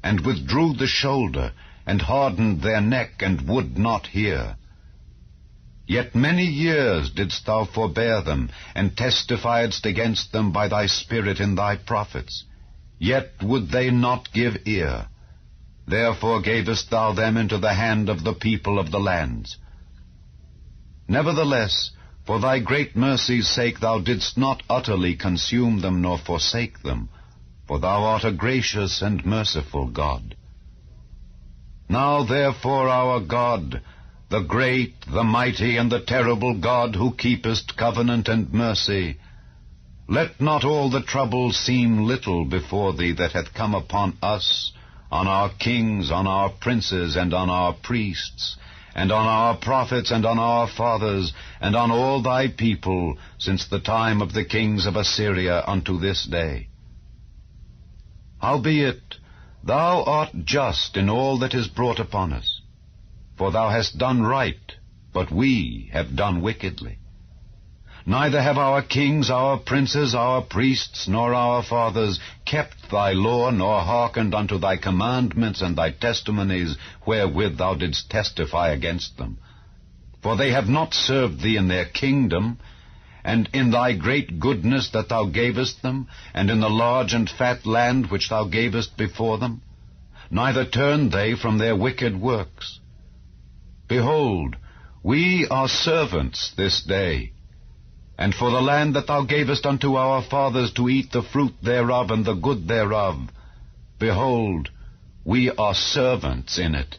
and withdrew the shoulder, and hardened their neck, and would not hear. Yet many years didst thou forbear them, and testifiedst against them by thy Spirit in thy prophets. Yet would they not give ear. Therefore gavest thou them into the hand of the people of the lands. Nevertheless, for thy great mercy's sake thou didst not utterly consume them nor forsake them, for thou art a gracious and merciful God. Now therefore, our God, the great, the mighty, and the terrible God, who keepest covenant and mercy, let not all the trouble seem little before thee that hath come upon us, on our kings, on our princes, and on our priests, and on our prophets, and on our fathers, and on all thy people, since the time of the kings of Assyria unto this day. Howbeit, thou art just in all that is brought upon us, for thou hast done right, but we have done wickedly. Neither have our kings, our princes, our priests, nor our fathers kept thy law, nor hearkened unto thy commandments and thy testimonies, wherewith thou didst testify against them. For they have not served thee in their kingdom, and in thy great goodness that thou gavest them, and in the large and fat land which thou gavest before them. Neither turned they from their wicked works. Behold, we are servants this day, and for the land that thou gavest unto our fathers to eat the fruit thereof and the good thereof, behold, we are servants in it.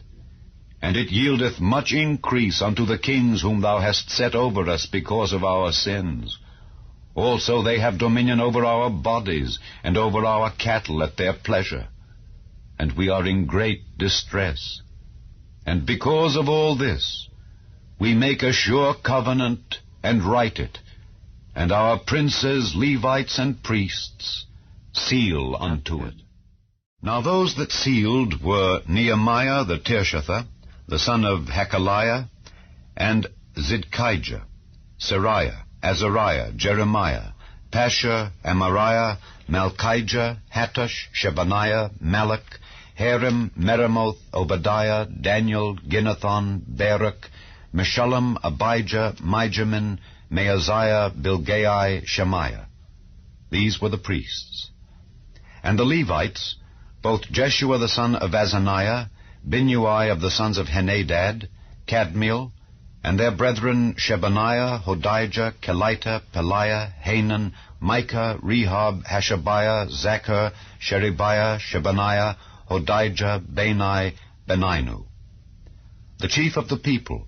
And it yieldeth much increase unto the kings whom thou hast set over us because of our sins. Also they have dominion over our bodies, and over our cattle at their pleasure. And we are in great distress. And because of all this, we make a sure covenant, and write it, and our princes, Levites, and priests seal unto it. Now those that sealed were Nehemiah the Tirshatha, the son of Hakaliah, and Zidkijah, Sariah, Azariah, Jeremiah, Pashur, Amariah, Malchijah, Hattush, Shebaniah, Malach, Harim, Meremoth, Obadiah, Daniel, Ginnethon, Baruch, Meshullam, Abijah, Mijamin, Maaziah, Bilgai, Shemaiah. These were the priests. And the Levites, both Jeshua the son of Azaniah, Binnui of the sons of Henadad, Kadmiel, and their brethren Shebaniah, Hodijah, Kelita, Peliah, Hanan, Micah, Rehab, Hashabiah, Zachar, Sherebiah, Shebaniah, Hodijah, Bani, Beninu. The chief of the people,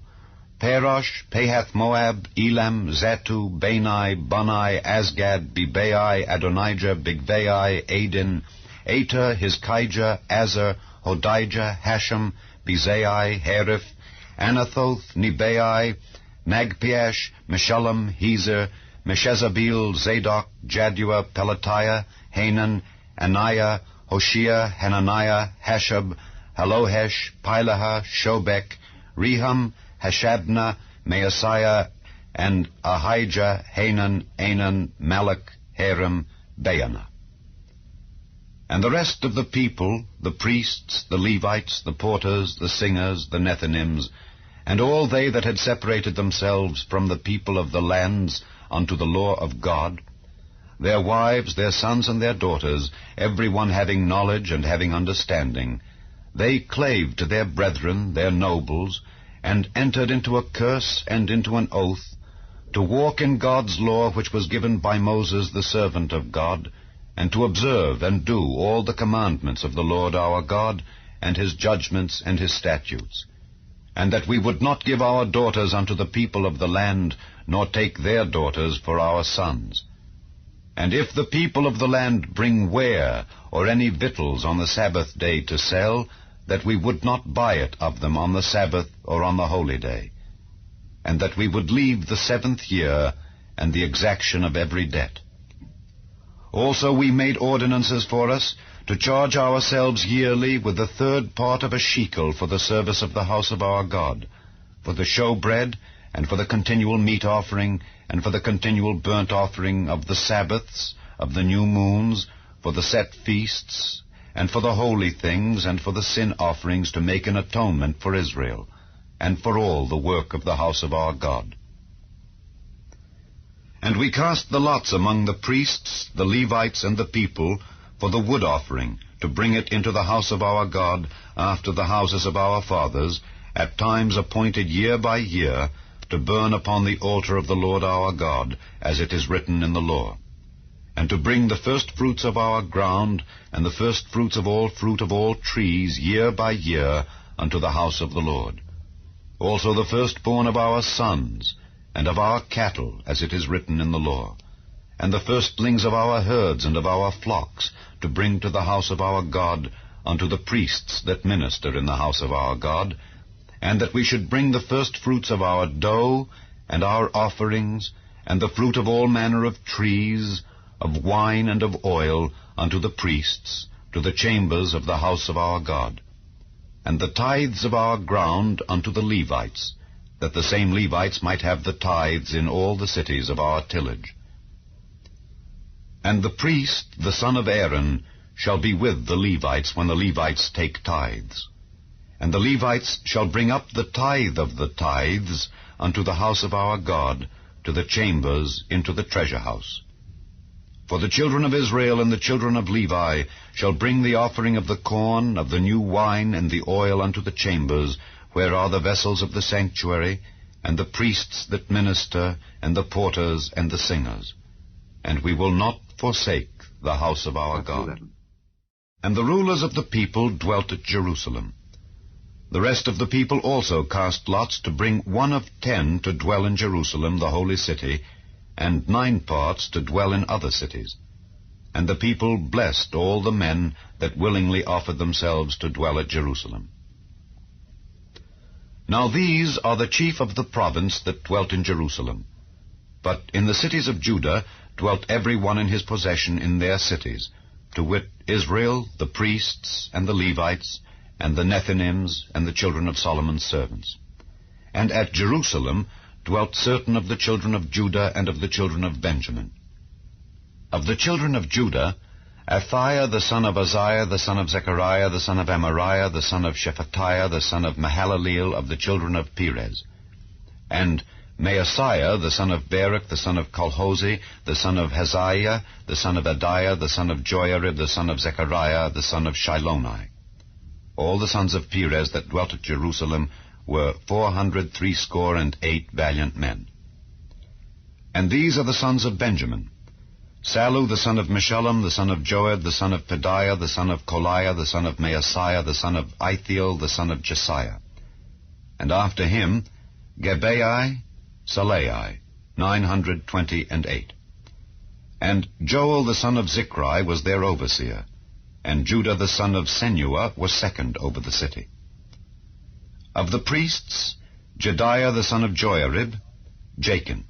Parosh, Pahath-Moab, Elam, Zatu, Bani, Bunai, Asgad, Bebai, Adonijah, Bigvai, Adin, Ater, Hizkijah, Azer, Hodijah, Hashem, Bezai, Hariph, Anathoth, Nebai, Magpiash, Meshullam, Hezer, Meshezabeel, Zadok, Jaddua, Pelatiah, Hanan, Anaiah, Hoshea, Hananiah, Hashab, Halohesh, Pilaha, Shobek, Rehum, Hashabnah, Maaseiah, and Ahijah, Hanan, Anan, Malach, Haram, Baanah. And the rest of the people, the priests, the Levites, the porters, the singers, the Nethinims, and all they that had separated themselves from the people of the lands unto the law of God, their wives, their sons, and their daughters, every one having knowledge and having understanding, they clave to their brethren, their nobles, and entered into a curse and into an oath, to walk in God's law which was given by Moses the servant of God, and to observe and do all the commandments of the Lord our God, and his judgments and his statutes, and that we would not give our daughters unto the people of the land, nor take their daughters for our sons. And if the people of the land bring ware or any victuals on the Sabbath day to sell, that we would not buy it of them on the Sabbath or on the holy day, and that we would leave the 7th year and the exaction of every debt. Also we made ordinances for us to charge ourselves yearly with the 3rd part of a shekel for the service of the house of our God, for the showbread, and for the continual meat offering, and for the continual burnt offering of the Sabbaths, of the new moons, for the set feasts, and for the holy things, and for the sin offerings, to make an atonement for Israel, and for all the work of the house of our God. And we cast the lots among the priests, the Levites, and the people, for the wood offering, to bring it into the house of our God, after the houses of our fathers, at times appointed year by year, to burn upon the altar of the Lord our God, as it is written in the law, and to bring the first fruits of our ground, and the first fruits of all fruit of all trees, year by year, unto the house of the Lord. Also the firstborn of our sons, and of our cattle, as it is written in the law, and the firstlings of our herds and of our flocks, to bring to the house of our God, unto the priests that minister in the house of our God, and that we should bring the first fruits of our dough, and our offerings, and the fruit of all manner of trees, of wine and of oil, unto the priests, to the chambers of the house of our God, and the tithes of our ground unto the Levites, that the same Levites might have the tithes in all the cities of our tillage. And the priest, the son of Aaron, shall be with the Levites when the Levites take tithes. And the Levites shall bring up the tithe of the tithes unto the house of our God, to the chambers into the treasure house. For the children of Israel and the children of Levi shall bring the offering of the corn, of the new wine, and the oil unto the chambers, where are the vessels of the sanctuary, and the priests that minister, and the porters, and the singers. And we will not forsake the house of our God. And the rulers of the people dwelt at Jerusalem. The rest of the people also cast lots to bring 1 of 10 to dwell in Jerusalem, the holy city, and 9 parts to dwell in other cities. And the people blessed all the men that willingly offered themselves to dwell at Jerusalem. Now these are the chief of the province that dwelt in Jerusalem. But in the cities of Judah dwelt every one in his possession in their cities, to wit, Israel, the priests, and the Levites, and the Nethinims, and the children of Solomon's servants. And at Jerusalem dwelt certain of the children of Judah and of the children of Benjamin. Of the children of Judah, Athiah the son of Uzziah, the son of Zechariah, the son of Amariah, the son of Shephatiah, the son of Mahalaleel, of the children of Perez. And Maaseiah the son of Baruch, the son of Colhozi, the son of Haziah, the son of Adiah, the son of Joiarib, the son of Zechariah, the son of Shiloni. All the sons of Perez that dwelt at Jerusalem were 468 valiant men. And these are the sons of Benjamin: Sallu the son of Meshullam, the son of Joed, the son of Pedaiah, the son of Koliah, the son of Maaseiah, the son of Ithiel, the son of Jesiah. And after him Gebai, Salai, 928. And Joel the son of Zichri was their overseer, and Judah the son of Senua was second over the city. Of the priests, Jediah the son of Joiarib, Jachin.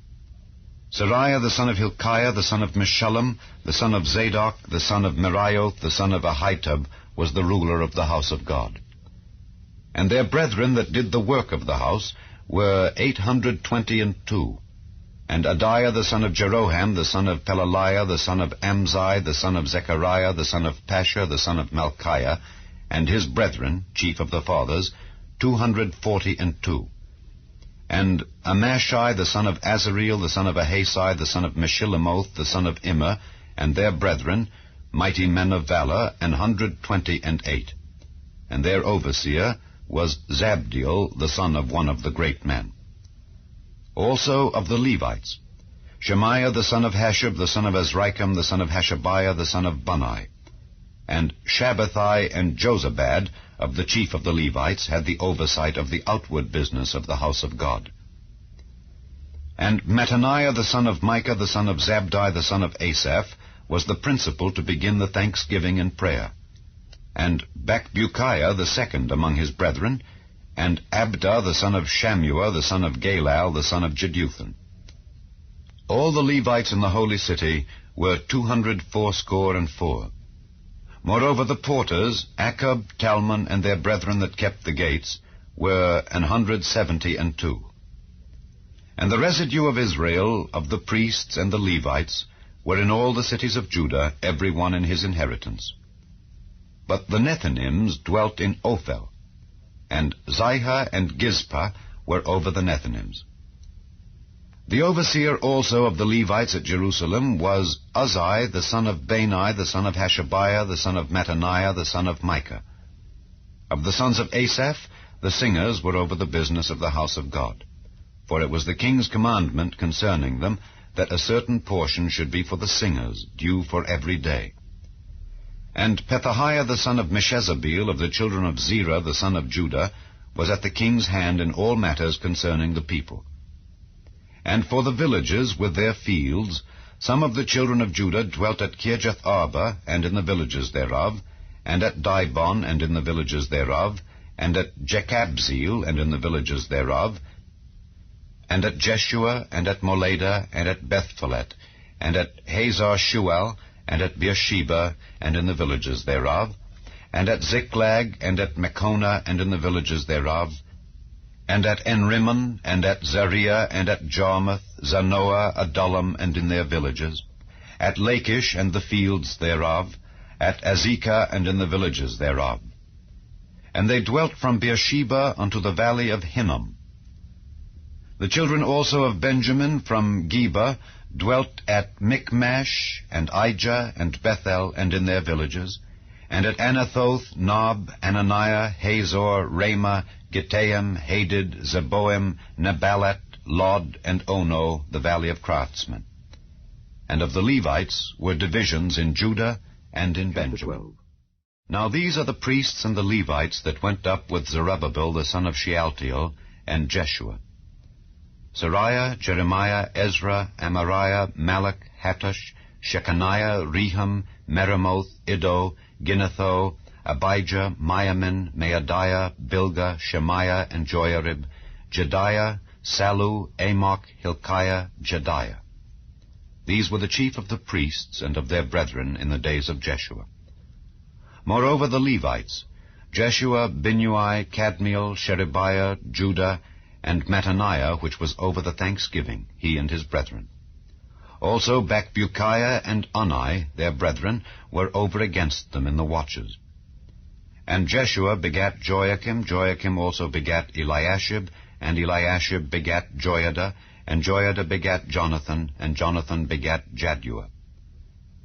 Seraiah the son of Hilkiah, the son of Meshullam, the son of Zadok, the son of Merioth, the son of Ahitub, was the ruler of the house of God. And their brethren that did the work of the house were 822. And Adiah the son of Jeroham, the son of Pelaliah, the son of Amzai, the son of Zechariah, the son of Pasha, the son of Malchiah, and his brethren, chief of the fathers, 242. And Amashai the son of Azareel, the son of Ahasai, the son of Meshillemoth, the son of Immer, and their brethren, mighty men of valor, 128. And their overseer was Zabdiel, the son of one of the great men. Also of the Levites, Shemaiah the son of Hashab, the son of Azrikam, the son of Hashabiah, the son of Bunai. And Shabbathai and Jozabad, of the chief of the Levites, had the oversight of the outward business of the house of God. And Mattaniah the son of Micah, the son of Zabdi, the son of Asaph, was the principal to begin the thanksgiving and prayer. And Bakbukiah the second among his brethren, and Abda the son of Shammua, the son of Galal, the son of Jeduthun. All the Levites in the holy city were 284. Moreover, the porters, Akkub, Talmon, and their brethren that kept the gates, were 172. And the residue of Israel, of the priests and the Levites, were in all the cities of Judah, every one in his inheritance. But the Nethinims dwelt in Ophel, and Zihah and Gizpah were over the Nethinims. The overseer also of the Levites at Jerusalem was Uzzi the son of Bani, the son of Hashabiah, the son of Mattaniah, the son of Micah. Of the sons of Asaph, the singers were over the business of the house of God. For it was the king's commandment concerning them that a certain portion should be for the singers, due for every day. And Pethahiah the son of Meshezabeel of the children of Zerah the son of Judah was at the king's hand in all matters concerning the people. And for the villages with their fields, some of the children of Judah dwelt at Kirjath Arba and in the villages thereof, and at Dibon and in the villages thereof, and at Jekabzeel and in the villages thereof, and at Jeshua and at Moleda and at Bethphelet, and at Hazar Shual, and at Beersheba, and in the villages thereof, and at Ziklag, and at Mechonah, and in the villages thereof, and at Enrimmon, and at Zariah, and at Jarmuth, Zanoah, Adullam, and in their villages, at Lachish, and the fields thereof, at Azekah, and in the villages thereof. And they dwelt from Beersheba unto the valley of Hinnom. The children also of Benjamin from Geba dwelt at Michmash, and Ijah, and Bethel, and in their villages, and at Anathoth, Nob, Ananiah, Hazor, Ramah, Gittaim, Hadid, Zeboim, Nebalat, Lod, and Ono, the valley of craftsmen. And of the Levites were divisions in Judah and in Benjamin. Now these are the priests and the Levites that went up with Zerubbabel the son of Shealtiel, and Jeshua: Sariah, Jeremiah, Ezra, Amariah, Malach, Hattush, Shechaniah, Rehum, Meremoth, Iddo, Ginnetho, Abijah, Miamin, Maadiah, Bilgah, Shemaiah, and Joiarib, Jediah, Sallu, Amok, Hilkiah, Jediah. These were the chief of the priests and of their brethren in the days of Jeshua. Moreover the Levites, Jeshua, Binnui, Kadmiel, Sherebiah, Judah, and Mattaniah, which was over the thanksgiving, he and his brethren. Also Bakbukiah and Unni, their brethren, were over against them in the watches. And Jeshua begat Joachim, Joachim also begat Eliashib, and Eliashib begat Joiada, and Joiada begat Jonathan, and Jonathan begat Jaddua.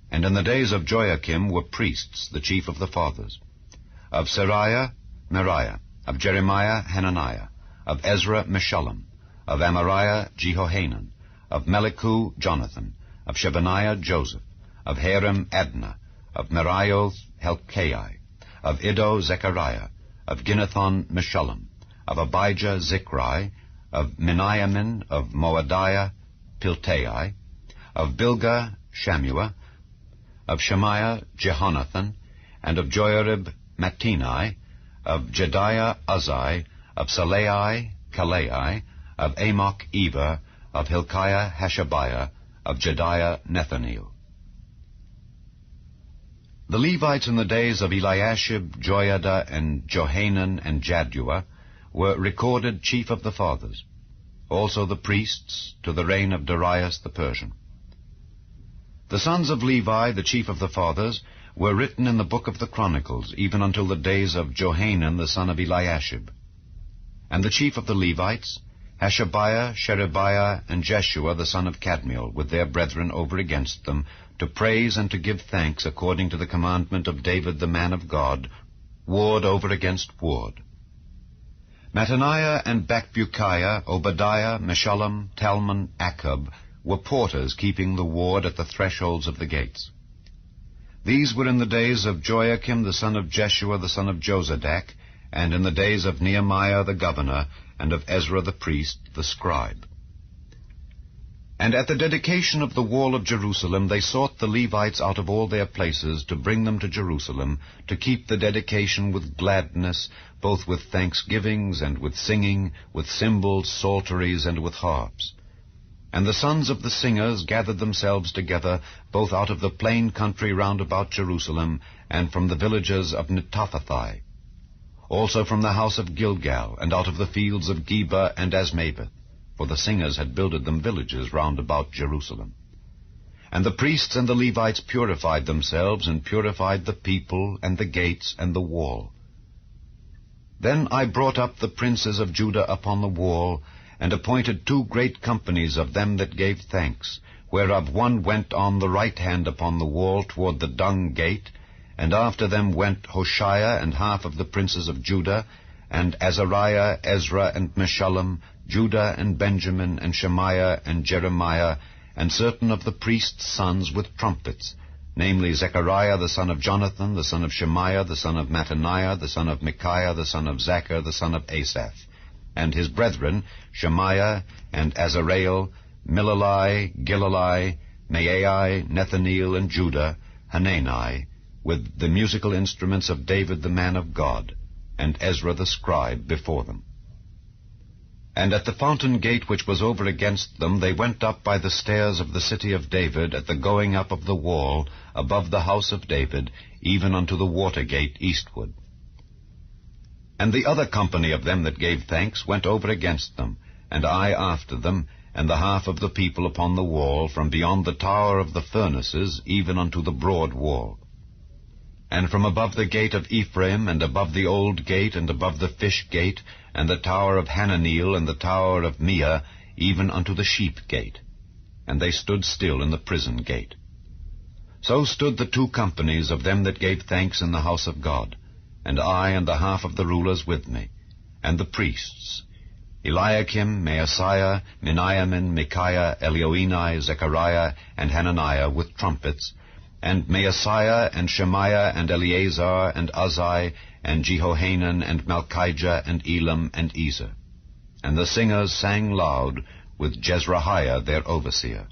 And in the days of Joachim were priests, the chief of the fathers: of Sariah, Meriah; of Jeremiah, Hananiah; of Ezra, Meshullam; of Amariah, Jehohanan; of Melichu, Jonathan; of Shebaniah, Joseph; of Harim, Adnah; of Merioth, Helkai; of Iddo, Zechariah; of Ginnethon, Meshullam; of Abijah, Zichri; of Miniamin, of Moadiah, Piltai; of Bilgah, Shammua; of Shemaiah, Jehonathan; and of Joiarib, Mattenai; of Jediah, Uzzi; of Salai, Kalai; of Amok, Eber; of Hilkiah, Hashabiah; of Jediah, Nethaneel. The Levites in the days of Eliashib, Joiada, and Johanan, and Jaddua were recorded chief of the fathers. also the priests, to the reign of Darius the Persian. The sons of Levi, the chief of the fathers, were written in the book of the Chronicles, even until the days of Johanan the son of Eliashib. And the chief of the Levites, Hashabiah, Sherebiah, and Jeshua the son of Kadmiel, with their brethren over against them, to praise and to give thanks according to the commandment of David the man of God, ward over against ward. Mattaniah and Bakbukiah, Obadiah, Meshullam, Talmon, Akkub, were porters keeping the ward at the thresholds of the gates. These were in the days of Joachim the son of Jeshua the son of Jozadak, and in the days of Nehemiah the governor, and of Ezra the priest, the scribe. And at the dedication of the wall of Jerusalem they sought the Levites out of all their places to bring them to Jerusalem, to keep the dedication with gladness, both with thanksgivings and with singing, with cymbals, psalteries, and with harps. And the sons of the singers gathered themselves together, both out of the plain country round about Jerusalem, and from the villages of Netophathi, also from the house of Gilgal, and out of the fields of Geba and Asmaveth, for the singers had builded them villages round about Jerusalem. And the priests and the Levites purified themselves, and purified the people, and the gates, and the wall. Then I brought up the princes of Judah upon the wall, and appointed 2 great companies of them that gave thanks, whereof one went on the right hand upon the wall toward the dung gate, and after them went Hoshea and half of the princes of Judah, and Azariah, Ezra, and Meshullam, Judah, and Benjamin, and Shemaiah, and Jeremiah, and certain of the priests' sons with trumpets, namely Zechariah the son of Jonathan, the son of Shemaiah, the son of Mattaniah, the son of Micaiah, the son of Zachar, the son of Asaph, and his brethren, Shemaiah, and Azareel, Milalai, Gilalai, Maai, Nethaneel, and Judah, Hanani, with the musical instruments of David the man of God, and Ezra the scribe before them. And at the fountain gate which was over against them they went up by the stairs of the city of David at the going up of the wall, above the house of David, even unto the water gate eastward. And the other company of them that gave thanks went over against them, and I after them, and the half of the people upon the wall, from beyond the tower of the furnaces, even unto the broad wall. And from above the gate of Ephraim, and above the old gate, and above the fish gate, and the tower of Hananeel, and the tower of Meah, even unto the sheep gate. And they stood still in the prison gate. So stood the 2 companies of them that gave thanks in the house of God, and I and the half of the rulers with me, and the priests, Eliakim, Maaseiah, Miniamin, Micaiah, Elioenai, Zechariah, and Hananiah with trumpets, and Maaseiah, and Shemaiah, and Eleazar, and Uzzi, and Jehohanan, and Malchijah, and Elam, and Ezer. And the singers sang loud, with Jezrahiah their overseer.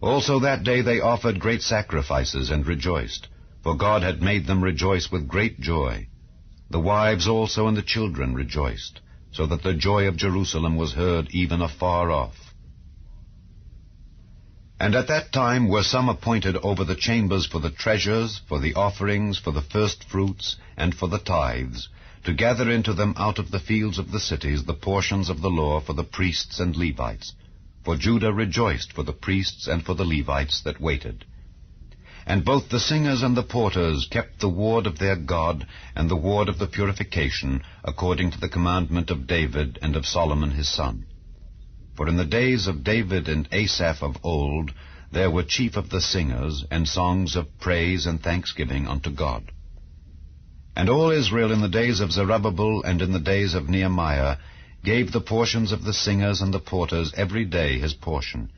Also that day they offered great sacrifices, and rejoiced, for God had made them rejoice with great joy. The wives also and the children rejoiced, so that the joy of Jerusalem was heard even afar off. And at that time were some appointed over the chambers for the treasures, for the offerings, for the firstfruits, and for the tithes, to gather into them out of the fields of the cities the portions of the law for the priests and Levites. For Judah rejoiced for the priests and for the Levites that waited. And both the singers and the porters kept the ward of their God, and the ward of the purification, according to the commandment of David and of Solomon his son. For in the days of David and Asaph of old, there were chief of the singers, and songs of praise and thanksgiving unto God. And all Israel in the days of Zerubbabel and in the days of Nehemiah gave the portions of the singers and the porters every day his portion.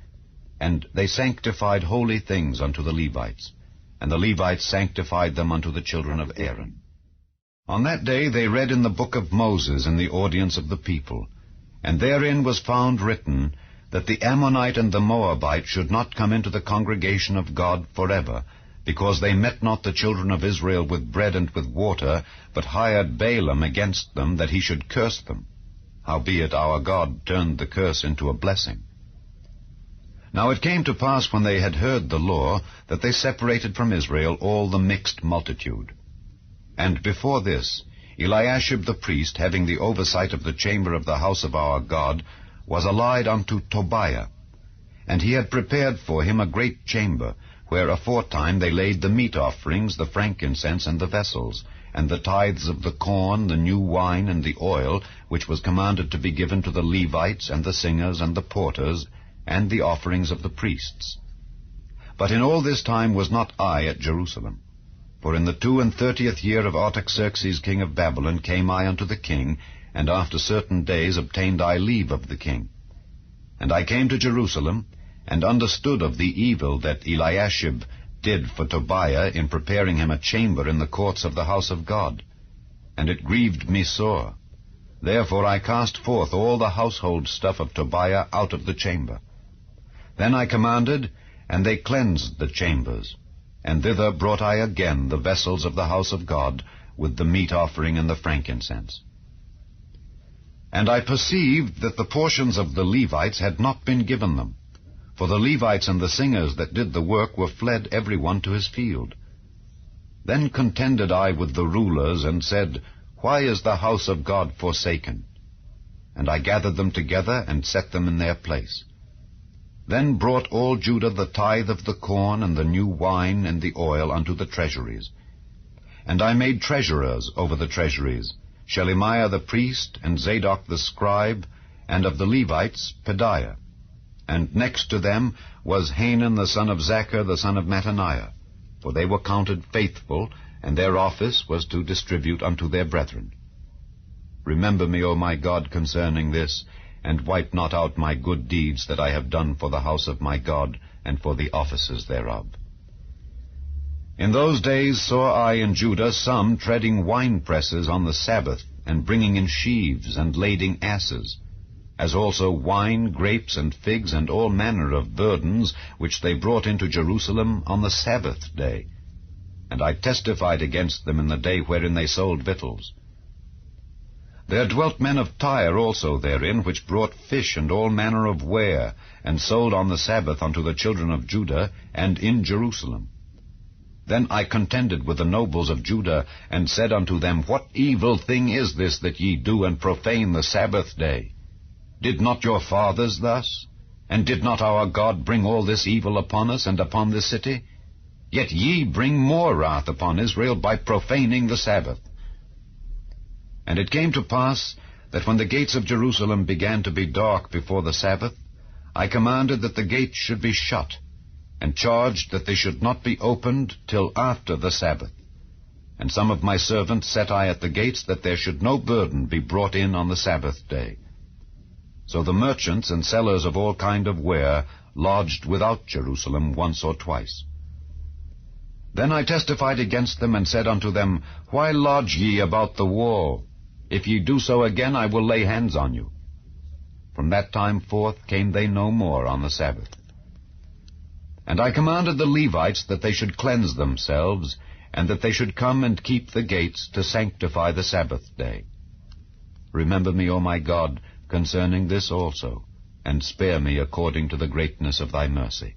And they sanctified holy things unto the Levites, and the Levites sanctified them unto the children of Aaron. On that day they read in the book of Moses in the audience of the people, and therein was found written that the Ammonite and the Moabite should not come into the congregation of God forever, because they met not the children of Israel with bread and with water, but hired Balaam against them, that he should curse them. Howbeit our God turned the curse into a blessing. Now it came to pass, when they had heard the law, that they separated from Israel all the mixed multitude. And before this, Eliashib the priest, having the oversight of the chamber of the house of our God, was allied unto Tobiah. And he had prepared for him a great chamber, where aforetime they laid the meat offerings, the frankincense, and the vessels, and the tithes of the corn, the new wine, and the oil, which was commanded to be given to the Levites, and the singers, and the porters, and the offerings of the priests. But in all this time was not I at Jerusalem. For in the 32nd year of Artaxerxes king of Babylon came I unto the king, and after certain days obtained I leave of the king. And I came to Jerusalem, and understood of the evil that Eliashib did for Tobiah in preparing him a chamber in the courts of the house of God. And it grieved me sore. Therefore I cast forth all the household stuff of Tobiah out of the chamber. Then I commanded, and they cleansed the chambers. And thither brought I again the vessels of the house of God, with the meat offering and the frankincense. And I perceived that the portions of the Levites had not been given them. For the Levites and the singers that did the work were fled every one to his field. Then contended I with the rulers, and said, Why is the house of God forsaken? And I gathered them together, and set them in their place. Then brought all Judah the tithe of the corn, and the new wine, and the oil unto the treasuries. And I made treasurers over the treasuries, Shelemiah the priest, and Zadok the scribe, and of the Levites Pedaiah. And next to them was Hanan the son of Zachar the son of Mattaniah, for they were counted faithful, and their office was to distribute unto their brethren. Remember me, O my God, concerning this, and wipe not out my good deeds that I have done for the house of my God, and for the offices thereof. In those days saw I in Judah some treading winepresses on the Sabbath, and bringing in sheaves, and lading asses, as also wine, grapes, and figs, and all manner of burdens, which they brought into Jerusalem on the Sabbath day. And I testified against them in the day wherein they sold victuals. There dwelt men of Tyre also therein, which brought fish and all manner of ware, and sold on the Sabbath unto the children of Judah, and in Jerusalem. Then I contended with the nobles of Judah, and said unto them, What evil thing is this that ye do, and profane the Sabbath day? Did not your fathers thus? And did not our God bring all this evil upon us, and upon this city? Yet ye bring more wrath upon Israel by profaning the Sabbath. And it came to pass, that when the gates of Jerusalem began to be dark before the Sabbath, I commanded that the gates should be shut, and charged that they should not be opened till after the Sabbath. And some of my servants set I at the gates, that there should no burden be brought in on the Sabbath day. So the merchants and sellers of all kind of ware lodged without Jerusalem once or twice. Then I testified against them, and said unto them, Why lodge ye about the wall? If ye do so again, I will lay hands on you. From that time forth came they no more on the Sabbath. And I commanded the Levites that they should cleanse themselves, and that they should come and keep the gates to sanctify the Sabbath day. Remember me, O my God, concerning this also, and spare me according to the greatness of thy mercy.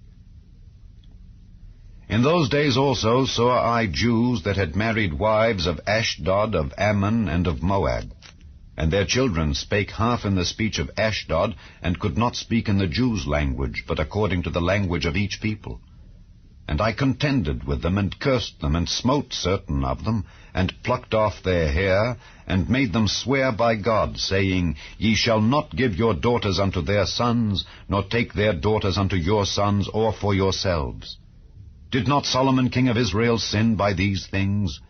In those days also saw I Jews that had married wives of Ashdod, of Ammon, and of Moab. And their children spake half in the speech of Ashdod, and could not speak in the Jews' language, but according to the language of each people. And I contended with them, and cursed them, and smote certain of them, and plucked off their hair, and made them swear by God, saying, Ye shall not give your daughters unto their sons, nor take their daughters unto your sons, or for yourselves. Did not Solomon king of Israel sin by these things?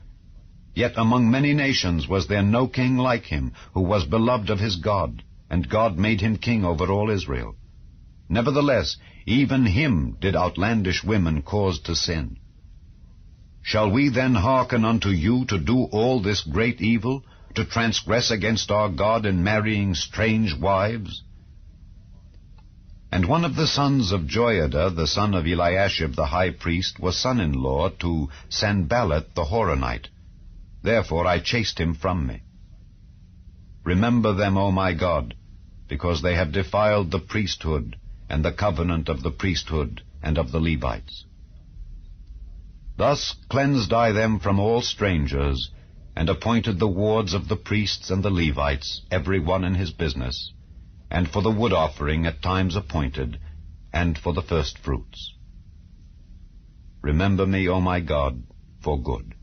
Yet among many nations was there no king like him, who was beloved of his God, and God made him king over all Israel. Nevertheless, even him did outlandish women cause to sin. Shall we then hearken unto you to do all this great evil, to transgress against our God in marrying strange wives? And one of the sons of Joiada, the son of Eliashib the high priest, was son-in-law to Sanballat the Horonite. Therefore I chased him from me. Remember them, O my God, because they have defiled the priesthood, and the covenant of the priesthood and of the Levites. Thus cleansed I them from all strangers, and appointed the wards of the priests and the Levites, every one in his business, and for the wood offering at times appointed, and for the first fruits. Remember me, O my God, for good.